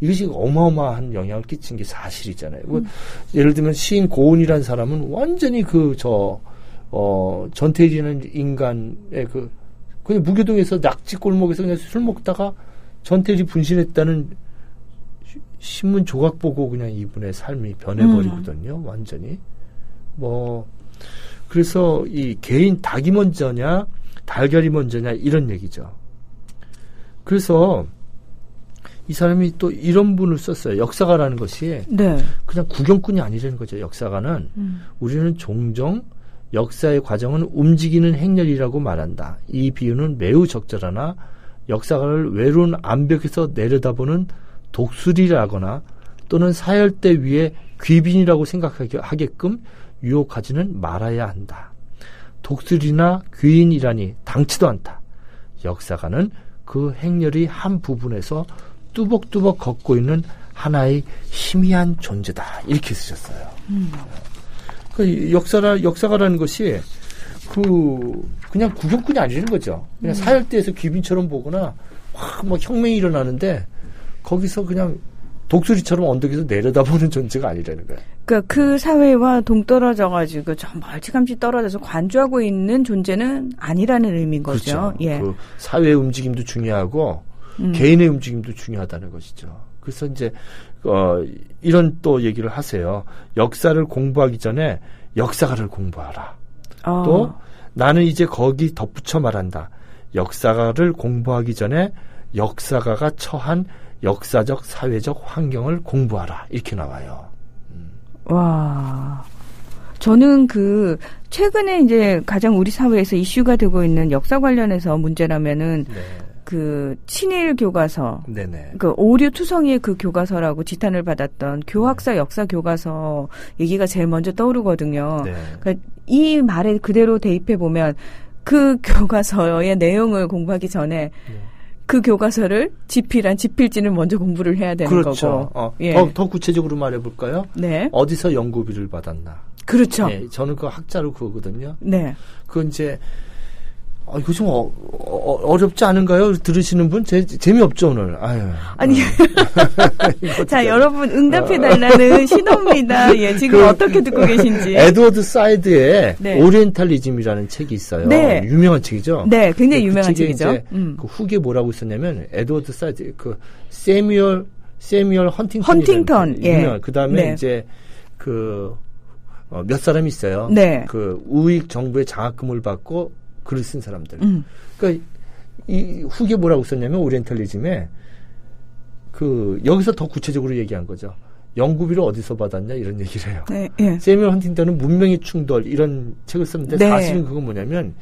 이것이 어마어마한 영향을 끼친 게 사실이잖아요. 예를 들면 시인 고은이라는 사람은 완전히 전태일이라는 인간의 그냥 무교동에서 낙지 골목에서 그냥 술 먹다가 전태일이 분신했다는 신문 조각 보고 그냥 이분의 삶이 변해버리거든요. 완전히. 그래서 이 개인 닭이 먼저냐, 달걀이 먼저냐, 이런 얘기죠. 그래서 이 사람이 또 이런 분을 썼어요. 역사가라는 것이 네. 그냥 구경꾼이 아니라는 거죠. 역사가는 우리는 종종 역사의 과정은 움직이는 행렬이라고 말한다. 이 비유는 매우 적절하나 역사가를 외로운 암벽에서 내려다보는 독수리라거나 또는 사열대 위에 귀빈이라고 생각하게끔 유혹하지는 말아야 한다. 독수리나 귀인이라니 당치도 않다. 역사가는 그 행렬의 한 부분에서 뚜벅뚜벅 걷고 있는 하나의 희미한 존재다. 이렇게 쓰셨어요. 그 역사가라는 것이 그냥 구경꾼이 아니라는 거죠. 그냥 사열대에서 귀빈처럼 보거나 막 혁명이 일어나는데 거기서 그냥 독수리처럼 언덕에서 내려다보는 존재가 아니라는 거예요. 그러니까 그 사회와 동떨어져가지고 저 멀찌감치 떨어져서 관주하고 있는 존재는 아니라는 의미인 거죠. 그렇죠. 예. 그 사회의 움직임도 중요하고 개인의 움직임도 중요하다는 것이죠. 그래서 이제 이런 또 얘기를 하세요. 역사를 공부하기 전에 역사가를 공부하라. 또 나는 이제 거기 덧붙여 말한다. 역사가를 공부하기 전에 역사가가 처한 역사적 사회적 환경을 공부하라. 이렇게 나와요. 와. 저는 최근에 이제 가장 우리 사회에서 이슈가 되고 있는 역사 관련해서 문제라면은 네. 그 친일 교과서, 네네. 그 오류 투성이의 그 교과서라고 지탄을 받았던 교학사 역사 교과서 얘기가 제일 먼저 떠오르거든요. 네. 그러니까 이 말에 그대로 대입해 보면 그 교과서의 내용을 공부하기 전에 그 교과서를 집필지는 먼저 공부를 해야 되는 그렇죠. 거고. 예. 더 구체적으로 말해볼까요? 네. 어디서 연구비를 받았나? 그렇죠. 네, 저는 그 학자로 그거거든요. 네. 그건 이제 이거 좀 어렵지 않은가요? 들으시는 분 재미없죠 오늘. 아유. 아니. 자, 여러분 응답해달라는 신호입니다. 예, 지금 어떻게 듣고 계신지. 에드워드 사이드의 네. 오리엔탈리즘이라는 책이 있어요. 네. 유명한 책이죠. 네, 굉장히 유명한 책에 책이죠. 이제 그 후기에 뭐라고 썼냐면 에드워드 사이드 세뮤얼 헌팅턴. 예. 그다음에 네. 이제 몇 사람이 있어요. 네. 그 우익 정부의 장학금을 받고 글을 쓴 사람들. 그러니까 이 후기에 뭐라고 썼냐면 오리엔탈리즘에 여기서 더 구체적으로 얘기한 거죠. 연구비를 어디서 받았냐 이런 얘기를 해요. 네, 예. 세뮤얼 헌팅턴은 문명의 충돌 이런 책을 썼는데 네. 사실은 그건 뭐냐면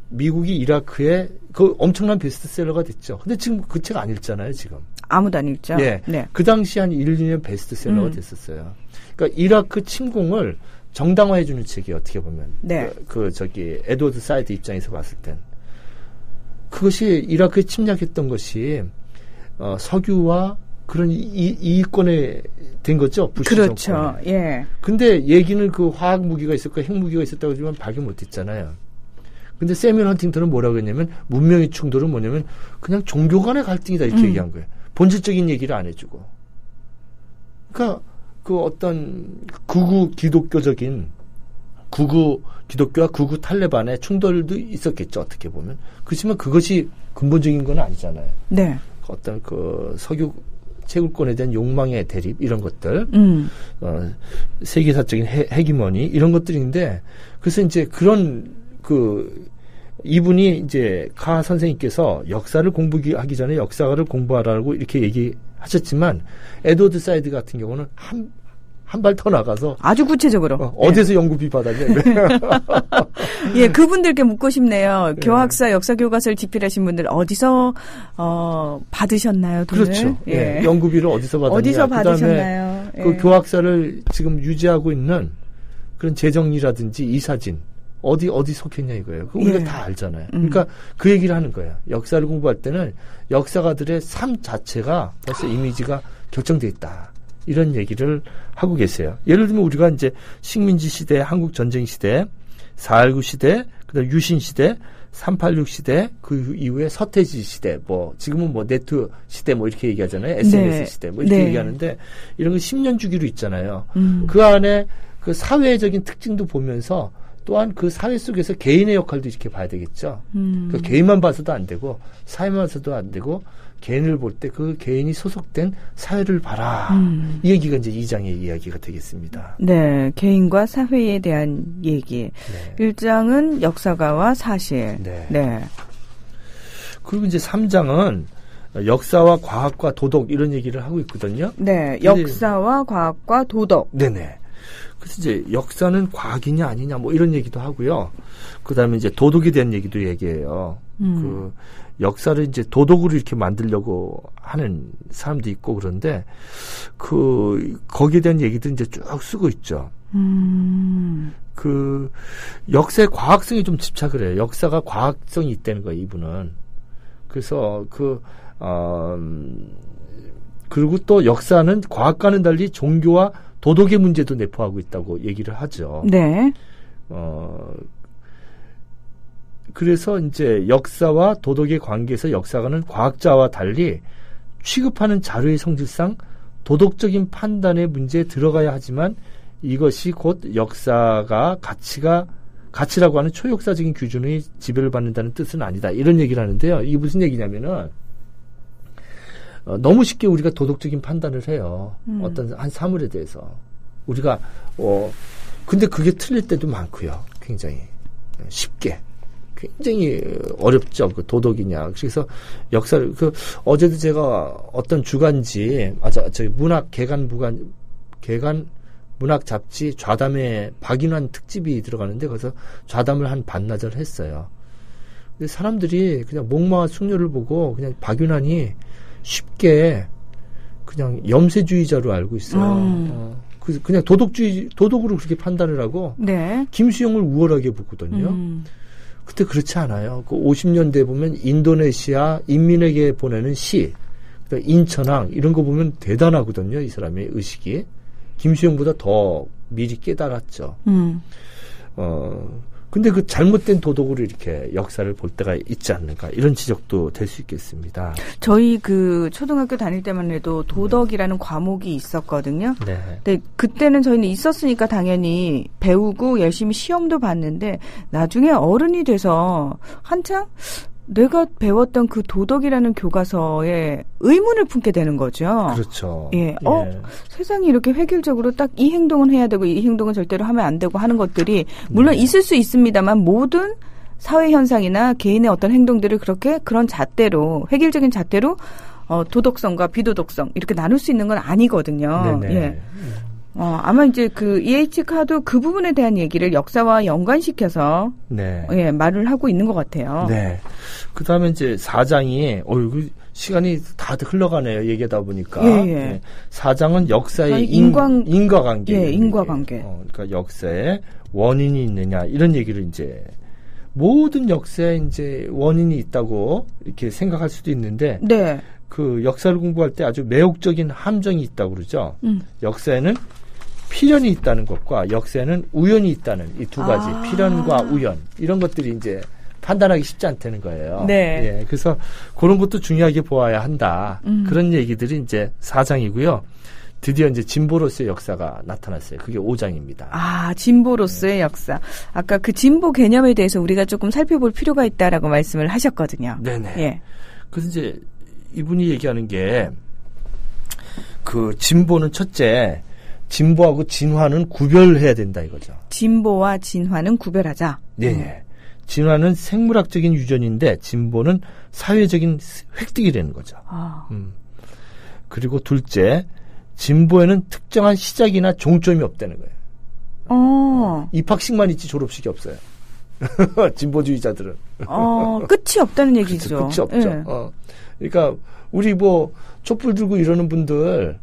미국이 이라크에 그 엄청난 베스트셀러가 됐죠. 근데 지금 그 책 안 읽잖아요, 지금. 아무도 안 읽죠. 예. 네. 그 당시 한 1, 2년 베스트셀러가 됐었어요. 그러니까 이라크 침공을 정당화해주는 책이 어떻게 보면 네. 에드워드 사이드 입장에서 봤을 땐 그것이 이라크에 침략했던 것이 석유와 그런 이익권에 된 거죠. 부시 그렇죠. 정권에. 예. 근데 얘기는 그 화학 무기가 있었고 핵 무기가 있었다고 하지만 발견 못했잖아요. 근데 세뮤얼 헌팅턴은 뭐라고 했냐면 문명의 충돌은 뭐냐면 그냥 종교 간의 갈등이다 이렇게 얘기한 거예요. 본질적인 얘기를 안 해주고. 그러니까 그 어떤 극우 기독교와 극우 탈레반의 충돌도 있었겠죠. 어떻게 보면. 그렇지만 그것이 근본적인 건 아니잖아요. 네. 어떤 석유 채굴권에 대한 욕망의 대립 이런 것들, 세계사적인 헤기머니 이런 것들인데 그래서 이제 그런 이분이 이제 카 선생님께서 역사를 공부하기 전에 역사를 공부하라고 이렇게 얘기하셨지만 에드워드 사이드 같은 경우는 한 발 더 나가서 아주 구체적으로 어디서 연구비 받았냐. 예, 그분들께 묻고 싶네요. 교학사 역사 교과서를 집필하신 분들 어디서 받으셨나요, 돈을? 그렇죠. 예. 연구비를 어디서 받았냐. 어디서 받으셨나요? 그 교학사를 지금 유지하고 있는 그런 재정리라든지 이사진 어디 속했냐 이거예요. 그거 우리가 다 알잖아요. 그러니까 그 얘기를 하는 거예요. 역사를 공부할 때는 역사가들의 삶 자체가 벌써 이미지가 결정돼 있다. 이런 얘기를 하고 계세요. 예를 들면 우리가 이제 식민지 시대, 한국 전쟁 시대, 4.19 시대, 그다음 유신 시대, 386 시대, 그 이후에 서태지 시대, 지금은 네트 시대 이렇게 얘기하잖아요. SNS 네. 시대 이렇게 얘기하는데 이런 거 10년 주기로 있잖아요. 그 안에 그 사회적인 특징도 보면서 또한 그 사회 속에서 개인의 역할도 이렇게 봐야 되겠죠. 그 개인만 봐서도 안 되고 사회만 봐서도 안 되고 개인을 볼 때 그 개인이 소속된 사회를 봐라. 이 얘기가 이제 2장의 이야기가 되겠습니다. 네, 개인과 사회에 대한 얘기. 네. 1장은 역사가와 사실. 네. 네. 그리고 이제 3장은 역사와 과학과 도덕 이런 얘기를 하고 있거든요. 네, 역사와 과학과 도덕. 네네. 그래서 이제 역사는 과학이냐 아니냐 뭐 이런 얘기도 하고요. 그다음에 이제 도덕에 대한 얘기도 얘기해요. 그 역사를 이제 도덕으로 이렇게 만들려고 하는 사람도 있고 그런데 거기에 대한 얘기도 이제 쭉 쓰고 있죠. 그 역사의 과학성에 좀 집착을 해요. 역사가 과학성이 있다는 거예요, 이분은. 그래서 그리고 또 역사는 과학과는 달리 종교와 도덕의 문제도 내포하고 있다고 얘기를 하죠. 네. 그래서 이제 역사와 도덕의 관계에서 역사가는 과학자와 달리 취급하는 자료의 성질상 도덕적인 판단의 문제에 들어가야 하지만 이것이 곧 역사가 가치라고 하는 초역사적인 기준의 지배를 받는다는 뜻은 아니다. 이런 얘기를 하는데요. 이게 무슨 얘기냐면은 너무 쉽게 우리가 도덕적인 판단을 해요. 어떤 한 사물에 대해서. 우리가 근데 그게 틀릴 때도 많고요. 굉장히 쉽게. 굉장히 어렵죠. 그 도덕이냐. 그래서 역사를 어제도 제가 어떤 주간지 개간 문학 잡지 좌담에 박인환 특집이 들어가는데 거기서 좌담을 한 반나절 했어요. 근데 사람들이 그냥 목마와 숙녀를 보고 그냥 박인환이 쉽게 그냥 염세주의자로 알고 있어요. 그래서 그냥 도덕으로 그렇게 판단을 하고 네. 김수영을 우월하게 보거든요. 근데 그렇지 않아요. 그 50년대 보면 인도네시아 인민에게 보내는 시, 인천항 이런 거 보면 대단하거든요. 이 사람의 의식이. 김수영보다 더 미리 깨달았죠. 근데 그 잘못된 도덕으로 이렇게 역사를 볼 때가 있지 않는가 이런 지적도 될 수 있겠습니다. 저희 그 초등학교 다닐 때만 해도 도덕이라는 과목이 있었거든요. 네. 근데 그때는 저희는 있었으니까 당연히 배우고 열심히 시험도 봤는데 나중에 어른이 돼서 한창 내가 배웠던 그 도덕이라는 교과서에 의문을 품게 되는 거죠. 그렇죠. 예. 세상이 이렇게 획일적으로 딱 이 행동은 해야 되고 이 행동은 절대로 하면 안 되고 하는 것들이 물론 있을 수 있습니다만 모든 사회 현상이나 개인의 어떤 행동들을 그렇게 그런 잣대로 획일적인 잣대로 도덕성과 비도덕성 이렇게 나눌 수 있는 건 아니거든요. 네네. 예. 아마 이제 그 E.H. 카도 그 부분에 대한 얘기를 역사와 연관시켜서 네. 예, 말을 하고 있는 것 같아요. 네. 그 다음에 이제 4장이 시간이 다 흘러가네요. 얘기하다 보니까. 예, 예. 네. 4장은 역사의 인과관계. 예, 인과관계. 그러니까 역사에 원인이 있느냐 이런 얘기를 이제 모든 역사에 이제 원인이 있다고 이렇게 생각할 수도 있는데. 네. 그 역사를 공부할 때 아주 매혹적인 함정이 있다고 그러죠. 역사에는 필연이 있다는 것과 역사에는 우연이 있다는 이 두 가지 필연과 우연 이런 것들이 이제 판단하기 쉽지 않다는 거예요. 네. 예, 그래서 그런 것도 중요하게 보아야 한다. 그런 얘기들이 이제 4장이고요. 드디어 이제 진보로서의 역사가 나타났어요. 그게 5장입니다. 진보로서의 네. 역사. 아까 그 진보 개념에 대해서 우리가 조금 살펴볼 필요가 있다라고 말씀을 하셨거든요. 네네. 예. 그래서 이제 이분이 얘기하는 게 그 진보는 첫째, 진보하고 진화는 구별해야 된다 이거죠. 진보와 진화는 구별하자. 네. 진화는 생물학적인 유전인데 진보는 사회적인 획득이라는 거죠. 그리고 둘째, 진보에는 특정한 시작이나 종점이 없다는 거예요. 입학식만 있지 졸업식이 없어요. 진보주의자들은. 끝이 없다는 얘기죠. 끝이 없죠. 네. 그러니까 우리 뭐 촛불 들고 이러는 분들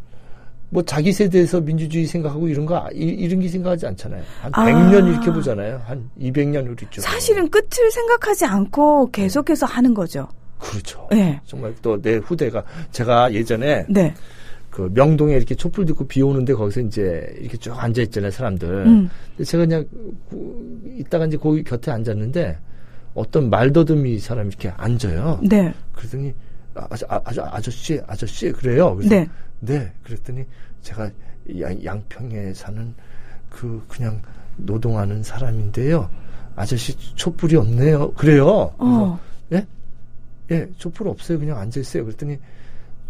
뭐 자기 세대에서 민주주의 생각하고 이런 게 생각하지 않잖아요. 한 100년 이렇게 보잖아요. 한 200년 이렇게. 사실은 끝을 생각하지 않고 계속해서 하는 거죠. 그렇죠. 네. 정말 또 내 후대가 제가 예전에 네. 그 명동에 이렇게 촛불 듣고 비 오는데 거기서 이제 이렇게 쭉 앉아 있잖아요, 사람들. 근데 제가 그냥 이따가 이제 거기 곁에 앉았는데 어떤 말더듬이 사람이 이렇게 앉아요. 네. 그랬더니 아저씨 그래요. 그래서 네. 그랬더니 제가 양평에 사는 그냥 노동하는 사람인데요. 아저씨 촛불이 없네요. 그래요. 그래서 예, 촛불 없어요. 그냥 앉아 있어요. 그랬더니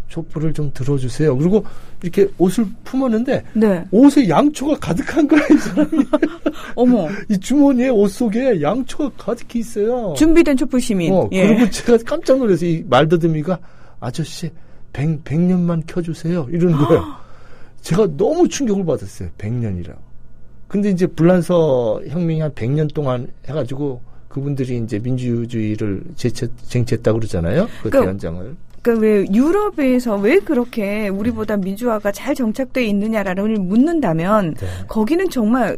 촛불을 좀 들어주세요. 그리고 이렇게 옷을 품었는데 네. 옷에 양초가 가득한 거야, 이 사람이. 어머. 이 주머니에 옷 속에 양초가 가득히 있어요. 준비된 촛불 시민. 예. 그리고 제가 깜짝 놀라서 이 말더듬이가 아저씨 100년만 켜주세요. 이러는 거예요. 제가 너무 충격을 받았어요. 100년이라. 근데 이제 불란서 혁명이 한 100년 동안 해가지고 그분들이 이제 민주주의를 쟁취했다고 그러잖아요. 그 대헌장을. 그러니까 왜 유럽에서 왜 그렇게 우리보다 민주화가 잘 정착되어 있느냐라는 걸 묻는다면 네. 거기는 정말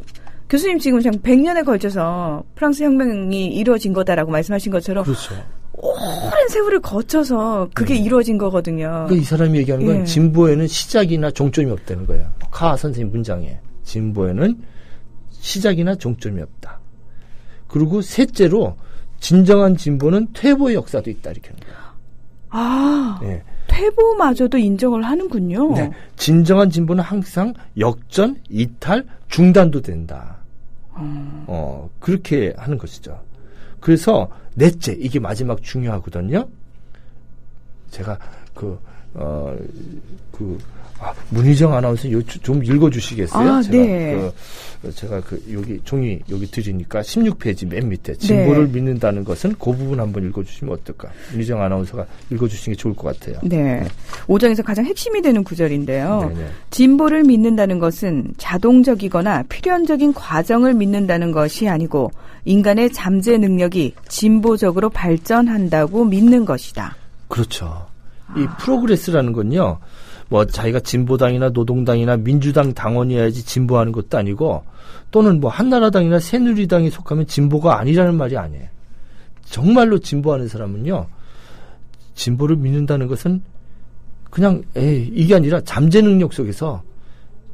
교수님 지금 100년에 걸쳐서 프랑스 혁명이 이루어진 거다라고 말씀하신 것처럼 그렇죠. 오랜 세월을 거쳐서 그게 이루어진 거거든요. 그러니까 이 사람이 얘기하는 건 진보에는 시작이나 종점이 없다는 거예요. 카 선생님 문장에 진보에는 시작이나 종점이 없다. 그리고 셋째로 진정한 진보는 퇴보의 역사도 있다 이렇게 하는 거예요. 아, 네. 퇴보마저도 인정을 하는군요. 네, 진정한 진보는 항상 역전, 이탈, 중단도 된다. 그렇게 하는 것이죠. 그래서 넷째, 이게 마지막 중요하거든요. 제가 문희정 아나운서 좀 읽어주시겠어요? 아, 제가 네. 제가 여기 종이 여기 드리니까 16페이지 맨 밑에 진보를 네. 믿는다는 것은 그 부분 한번 읽어주시면 어떨까? 문희정 아나운서가 읽어주시는 게 좋을 것 같아요. 네. 5장에서 가장 핵심이 되는 구절인데요. 네네. 진보를 믿는다는 것은 자동적이거나 필연적인 과정을 믿는다는 것이 아니고 인간의 잠재 능력이 진보적으로 발전한다고 믿는 것이다. 그렇죠. 이 프로그레스라는 건요. 뭐 자기가 진보당이나 노동당이나 민주당 당원이어야지 진보하는 것도 아니고 또는 뭐 한나라당이나 새누리당에 속하면 진보가 아니라는 말이 아니에요. 정말로 진보하는 사람은요. 진보를 믿는다는 것은 그냥 이게 아니라 잠재 능력 속에서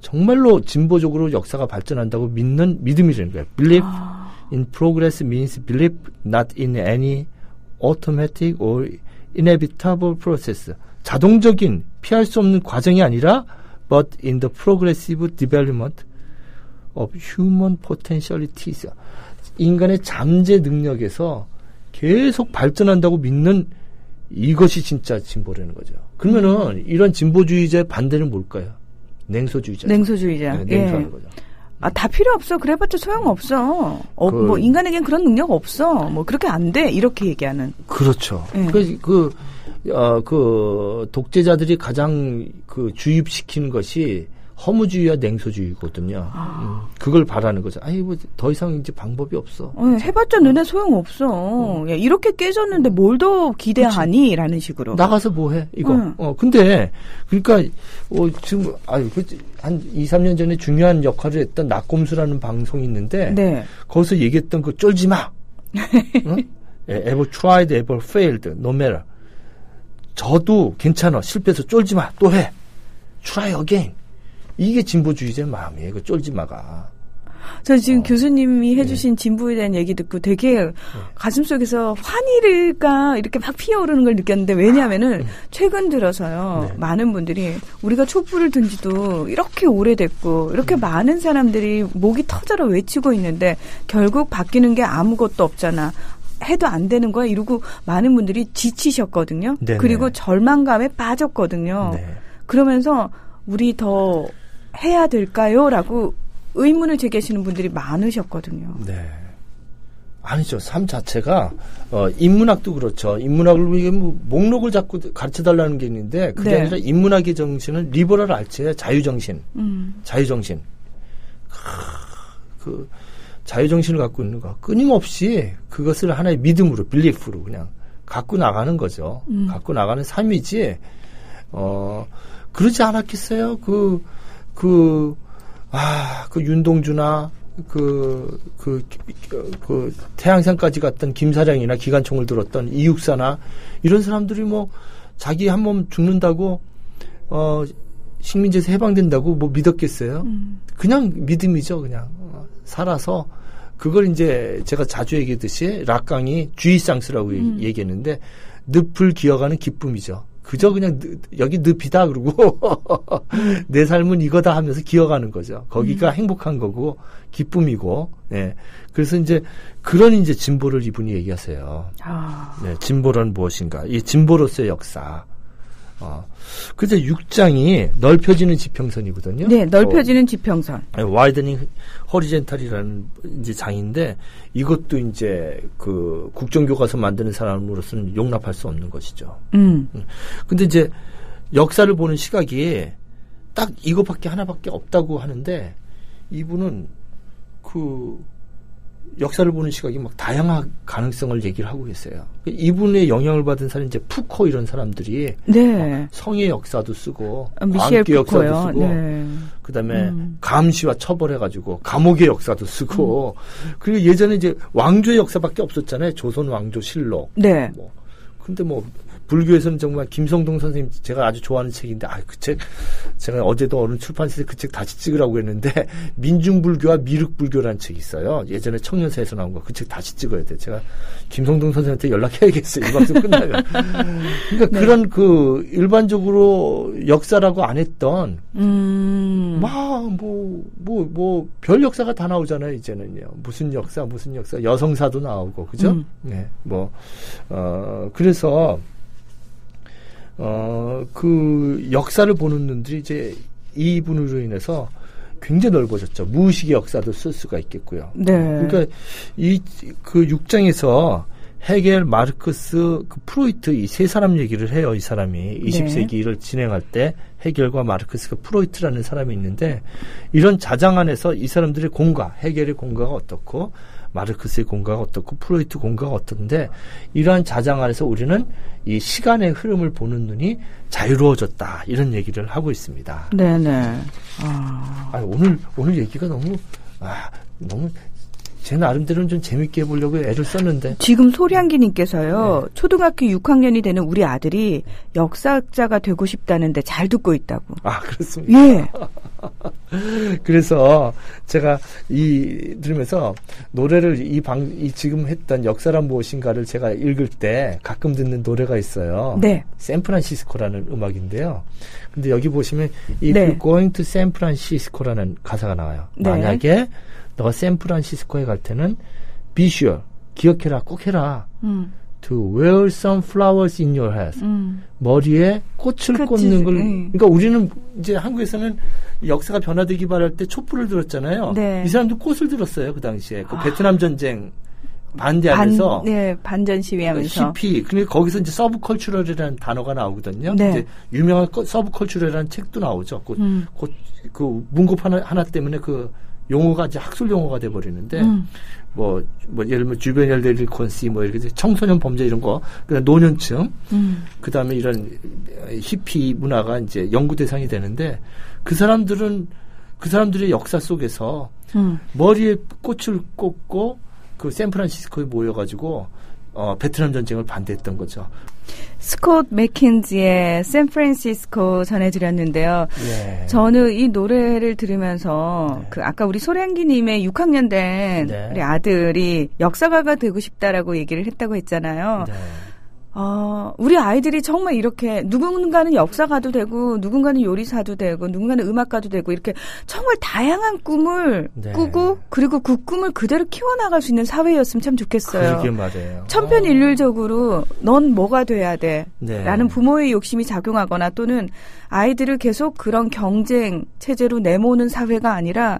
정말로 진보적으로 역사가 발전한다고 믿는 믿음이라는 거예요. Belief in progress means belief not in any automatic or inevitable process. 자동적인 피할 수 없는 과정이 아니라 but in the progressive development of human potentialities. 인간의 잠재 능력에서 계속 발전한다고 믿는 이것이 진짜 진보라는 거죠. 그러면은 이런 진보주의자의 반대는 뭘까요? 냉소주의자. 냉소주의자. 네, 냉소하는 거죠. 아, 다 필요 없어. 그래봤자 소용없어. 뭐 인간에겐 그런 능력 없어. 뭐 그렇게 안 돼. 이렇게 얘기하는. 그렇죠. 그 독재자들이 가장 주입시키는 것이 허무주의와 냉소주의거든요. 그걸 바라는 거죠. 아니 뭐 더 이상 이제 방법이 없어. 해봤자 눈에 소용없어. 야, 이렇게 깨졌는데 뭘 더 기대하니? 라는 식으로. 나가서 뭐해 이거. 근데 그러니까 지금 한 2, 3년 전에 중요한 역할을 했던 낙곰수라는 방송이 있는데 네. 거기서 얘기했던 그 쫄지 마. 응? Ever tried, ever failed, no matter. 저도 괜찮아. 실패해서 쫄지 마. 또 해. Try again. 이게 진보주의자의 마음이에요. 그 쫄지 마가. 저 지금 교수님이 해주신 진보에 대한 얘기 듣고 되게 가슴속에서 환희가 이렇게 막 피어오르는 걸 느꼈는데 왜냐하면은 최근 들어서요. 많은 분들이 우리가 촛불을 든 지도 이렇게 오래됐고 이렇게 많은 사람들이 목이 터져라 외치고 있는데 결국 바뀌는 게 아무것도 없잖아. 해도 안 되는 거야 이러고 많은 분들이 지치셨거든요. 네네. 그리고 절망감에 빠졌거든요. 네. 그러면서 우리 더 해야 될까요? 라고 의문을 제기하시는 분들이 많으셨거든요. 네. 아니죠. 삶 자체가 인문학도 그렇죠. 인문학을 위해 뭐 목록을 자꾸 가르쳐달라는 게 있는데 그게 네. 아니라 인문학의 정신은 리버럴 알츠의 자유정신. 자유정신. 그 자유정신을 갖고 있는 거 끊임없이 그것을 하나의 믿음으로 빌리프로 그냥 갖고 나가는 거죠. 갖고 나가는 삶이지 그러지 않았겠어요? 그 윤동주나 태양산까지 갔던 김사량이나 기관총을 들었던 이육사나 이런 사람들이 뭐 자기 한 몸 죽는다고 식민지에서 해방된다고 뭐 믿었겠어요? 그냥 믿음이죠. 그냥 살아서 그걸 이제 제가 자주 얘기했듯이 락강이 주의상스라고 얘기했는데 늪을 기어가는 기쁨이죠. 그저 그냥 여기 늪이다 그러고 내 삶은 이거다 하면서 기어가는 거죠. 거기가 행복한 거고 기쁨이고. 네. 그래서 이제 그런 이제 진보를 이분이 얘기하세요. 네, 진보란 무엇인가? 이 진보로서의 역사. 그래서 6장이 넓혀지는 지평선이거든요. 네, 넓혀지는 지평선. 와이드닝 허리젠탈이라는 이제 장인데 이것도 이제 그 국정교과서 만드는 사람으로서는 용납할 수 없는 것이죠. 근데 이제 역사를 보는 시각이 딱 이것밖에 하나밖에 없다고 하는데 이분은 그 역사를 보는 시각이 막 다양한 가능성을 얘기를 하고 계세요. 이분의 영향을 받은 사람이 이제 푸코 이런 사람들이 네. 성의 역사도 쓰고 미셸 광기 역사도 푸코요. 쓰고 네. 그다음에 감시와 처벌해가지고 감옥의 역사도 쓰고 그리고 예전에 이제 왕조의 역사밖에 없었잖아요. 조선 왕조 실록. 네. 뭐 근데 뭐 불교에서는 정말 김성동 선생님 제가 아주 좋아하는 책인데 그 책 제가 어제도 어느 출판사에서 그 책 다시 찍으라고 했는데 민중불교와 미륵불교라는 책이 있어요. 예전에 청년사에서 나온 거 그 책 다시 찍어야 돼. 제가 김성동 선생님한테 연락해야겠어요. 이 방송 끝나면. 그러니까 네. 그런 그 일반적으로 역사라고 안 했던 막 뭐 별 역사가 다 나오잖아요. 이제는요. 무슨 역사 여성사도 나오고 그죠? 네. 그래서 그 역사를 보는 눈들이 이제 이분으로 인해서 굉장히 넓어졌죠. 무의식의 역사도 쓸 수가 있겠고요. 네. 그러니까 그 6장에서 헤겔, 마르크스, 그 프로이트 이 세 사람 얘기를 해요. 이 사람이 20세기를 진행할 때 헤겔과 마르크스가 프로이트라는 사람이 있는데 이런 자장 안에서 이 사람들의 공과 헤겔의 공과가 어떻고 마르크스의 공과가 어떻고 프로이트 공과가 어떤데 이러한 자장 안에서 우리는 이 시간의 흐름을 보는 눈이 자유로워졌다 이런 얘기를 하고 있습니다. 네네. 오늘 얘기가 너무 제 나름대로는 좀 재밌게 해보려고 애를 썼는데 지금 소량기님께서요. 네. 초등학교 6학년이 되는 우리 아들이 역사학자가 되고 싶다는데 잘 듣고 있다고. 아 그렇습니다. 예. 그래서 제가 들으면서 노래를 지금 했던 역사란 무엇인가를 제가 읽을 때 가끔 듣는 노래가 있어요. 네. 샌프란시스코라는 음악인데요. 근데 여기 보시면 If 네. you're going to San Francisco라는 가사가 나와요. 네. 만약에 너가 샌프란시스코에 갈 때는 be sure, 기억해라, 꼭 해라. To wear some flowers in your head. 머리에 꽃을 꽂는 걸. 그러니까 우리는 이제 한국에서는 역사가 변화되기 바랄 때 촛불을 들었잖아요. 네. 이 사람도 꽃을 들었어요. 그 당시에. 그 베트남 전쟁 반대하면서. 반전 시위하면서. 히피. 그러니까 거기서 이제 서브컬처럴이라는 단어가 나오거든요. 네. 이제 유명한 서브컬처럴이라는 책도 나오죠. 그 문법 하나 때문에 그 용어가 이제 학술 용어가 돼 버리는데 뭐 예를 들면 주베니얼 델리콘시 뭐 이렇게 청소년 범죄 이런 거 그다음 노년층 그다음에 이런 히피 문화가 이제 연구 대상이 되는데 그 사람들의 역사 속에서 머리에 꽃을 꽂고 그 샌프란시스코에 모여가지고 베트남 전쟁을 반대했던 거죠. 스콧 맥킨지의 샌프란시스코 전해드렸는데요. 네. 저는 이 노래를 들으면서 네. 아까 우리 소량기님의 6학년 된 네. 우리 아들이 역사가가 되고 싶다라고 얘기를 했다고 했잖아요. 네. 우리 아이들이 정말 이렇게 누군가는 역사가도 되고 누군가는 요리사도 되고 누군가는 음악가도 되고 이렇게 정말 다양한 꿈을 네. 꾸고 그리고 그 꿈을 그대로 키워나갈 수 있는 사회였으면 참 좋겠어요. 그러게 말이에요. 천편일률적으로 넌 뭐가 돼야 돼 네. 라는 부모의 욕심이 작용하거나 또는 아이들을 계속 그런 경쟁 체제로 내모는 사회가 아니라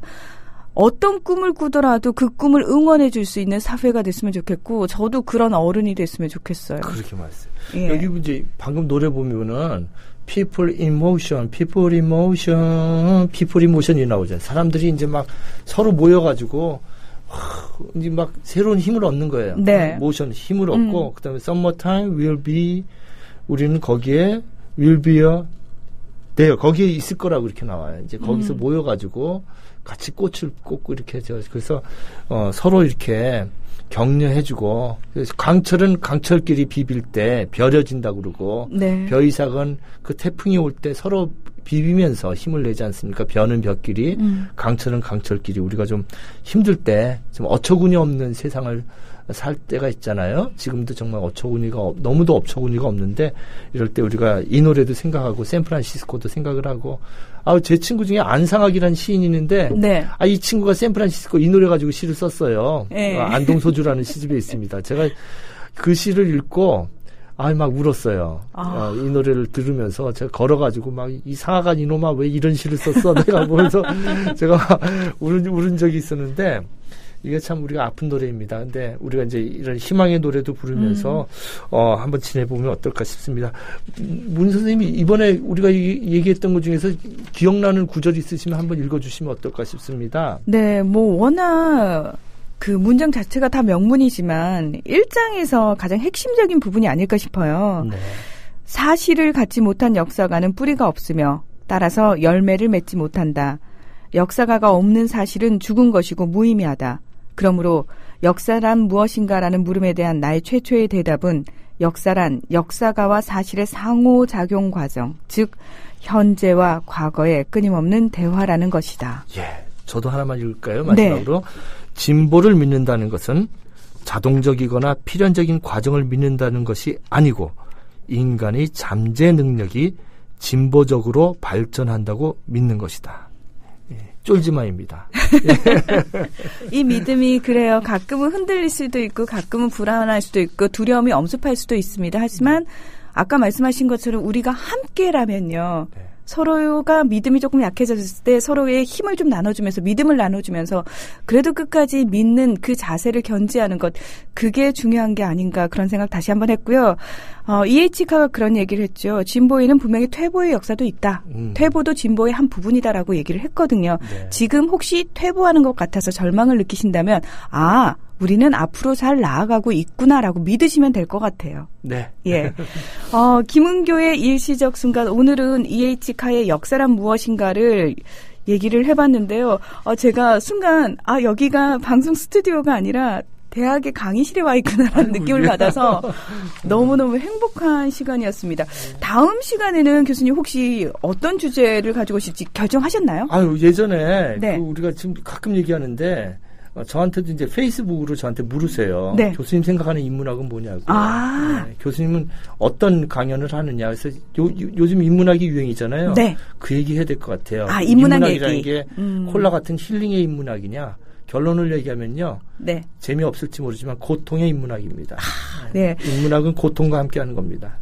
어떤 꿈을 꾸더라도 그 꿈을 응원해 줄 수 있는 사회가 됐으면 좋겠고 저도 그런 어른이 됐으면 좋겠어요. 그렇게 말씀. 예. 여기 이제 방금 노래 보면은 people in motion, people in motion, people in motion이 나오잖아요. 사람들이 이제 막 서로 모여가지고 이제 막 새로운 힘을 얻는 거예요. 네. 모션 힘을 얻고 그다음에 summertime will be 우리는 거기에 will be there 거기에 있을 거라고 이렇게 나와요. 이제 거기서 모여가지고 같이 꽃을 꽂고 이렇게 해서 그래서 서로 이렇게 격려해주고 그래서 강철은 강철끼리 비빌 때 벼려진다고 그러고 네. 벼이삭은 그 태풍이 올 때 서로 비비면서 힘을 내지 않습니까? 벼는 벼끼리 강철은 강철끼리 우리가 좀 힘들 때 좀 어처구니 없는 세상을 살 때가 있잖아요. 지금도 정말 너무도 어처구니가 없는데 이럴 때 우리가 이 노래도 생각하고 샌프란시스코도 생각을 하고 제 친구 중에 안상학이라는 시인이 있는데 네. 이 친구가 샌프란시스코 이 노래 가지고 시를 썼어요. 네. 안동소주라는 시집에 있습니다. 제가 그 시를 읽고 막 울었어요. 이 노래를 들으면서 제가 걸어가지고 막 이 상하간 이놈아 왜 이런 시를 썼어? 내가 보면서 제가 울은 적이 있었는데 이게 참 우리가 아픈 노래입니다. 근데 우리가 이제 이런 희망의 노래도 부르면서 한번 지내보면 어떨까 싶습니다. 문 선생님이 이번에 우리가 얘기했던 것 중에서 기억나는 구절 있으시면 한번 읽어주시면 어떨까 싶습니다. 네, 뭐 워낙 그 문장 자체가 다 명문이지만 1장에서 가장 핵심적인 부분이 아닐까 싶어요. 네. 사실을 갖지 못한 역사가는 뿌리가 없으며 따라서 열매를 맺지 못한다. 역사가가 없는 사실은 죽은 것이고 무의미하다. 그러므로 역사란 무엇인가라는 물음에 대한 나의 최초의 대답은 역사란 역사가와 사실의 상호작용 과정, 즉 현재와 과거의 끊임없는 대화라는 것이다. 예, 저도 하나만 읽을까요? 마지막으로. 네. 진보를 믿는다는 것은 자동적이거나 필연적인 과정을 믿는다는 것이 아니고 인간의 잠재 능력이 진보적으로 발전한다고 믿는 것이다. 쫄지마입니다. 이 믿음이 그래요. 가끔은 흔들릴 수도 있고 가끔은 불안할 수도 있고 두려움이 엄습할 수도 있습니다. 하지만 아까 말씀하신 것처럼 우리가 함께라면요. 네. 서로가 믿음이 조금 약해졌을 때 서로의 힘을 좀 나눠주면서 믿음을 나눠주면서 그래도 끝까지 믿는 그 자세를 견지하는 것, 그게 중요한 게 아닌가 그런 생각 다시 한번 했고요. E.H.카가 그런 얘기를 했죠. 진보에는 분명히 퇴보의 역사도 있다. 퇴보도 진보의 한 부분이다라고 얘기를 했거든요. 네. 지금 혹시 퇴보하는 것 같아서 절망을 느끼신다면 우리는 앞으로 잘 나아가고 있구나라고 믿으시면 될 것 같아요. 네. 예. 김은교의 일시적 순간, 오늘은 E.H.카의 역사란 무엇인가를 얘기를 해봤는데요. 제가 순간 여기가 방송 스튜디오가 아니라 대학의 강의실에 와 있구나라는 느낌을 받아서 너무너무 행복한 시간이었습니다. 다음 시간에는 교수님 혹시 어떤 주제를 가지고 오실지 결정하셨나요? 예전에 네. 우리가 지금 가끔 얘기하는데 저한테도 이제 페이스북으로 저한테 물으세요. 네. 교수님 생각하는 인문학은 뭐냐고. 네. 교수님은 어떤 강연을 하느냐. 그래서 요즘 인문학이 유행이잖아요. 네. 그 얘기 해야 될 것 같아요. 인문학이라는 게 콜라 같은 힐링의 인문학이냐. 결론을 얘기하면요. 네. 재미없을지 모르지만 고통의 인문학입니다. 네. 인문학은 고통과 함께하는 겁니다.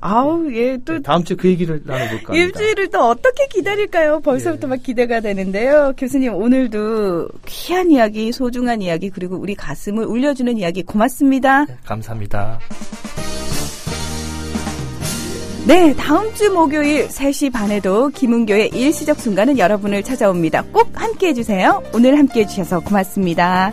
예, 또 다음 주에 그 얘기를 나눠볼까 합니다. 일주일을 또 어떻게 기다릴까요? 벌써부터 막 기대가 되는데요. 교수님 오늘도 귀한 이야기, 소중한 이야기, 그리고 우리 가슴을 울려주는 이야기 고맙습니다. 네, 감사합니다. 네, 다음 주 목요일 3시 반에도 김은교의 일시적 순간은 여러분을 찾아옵니다. 꼭 함께해 주세요. 오늘 함께해 주셔서 고맙습니다.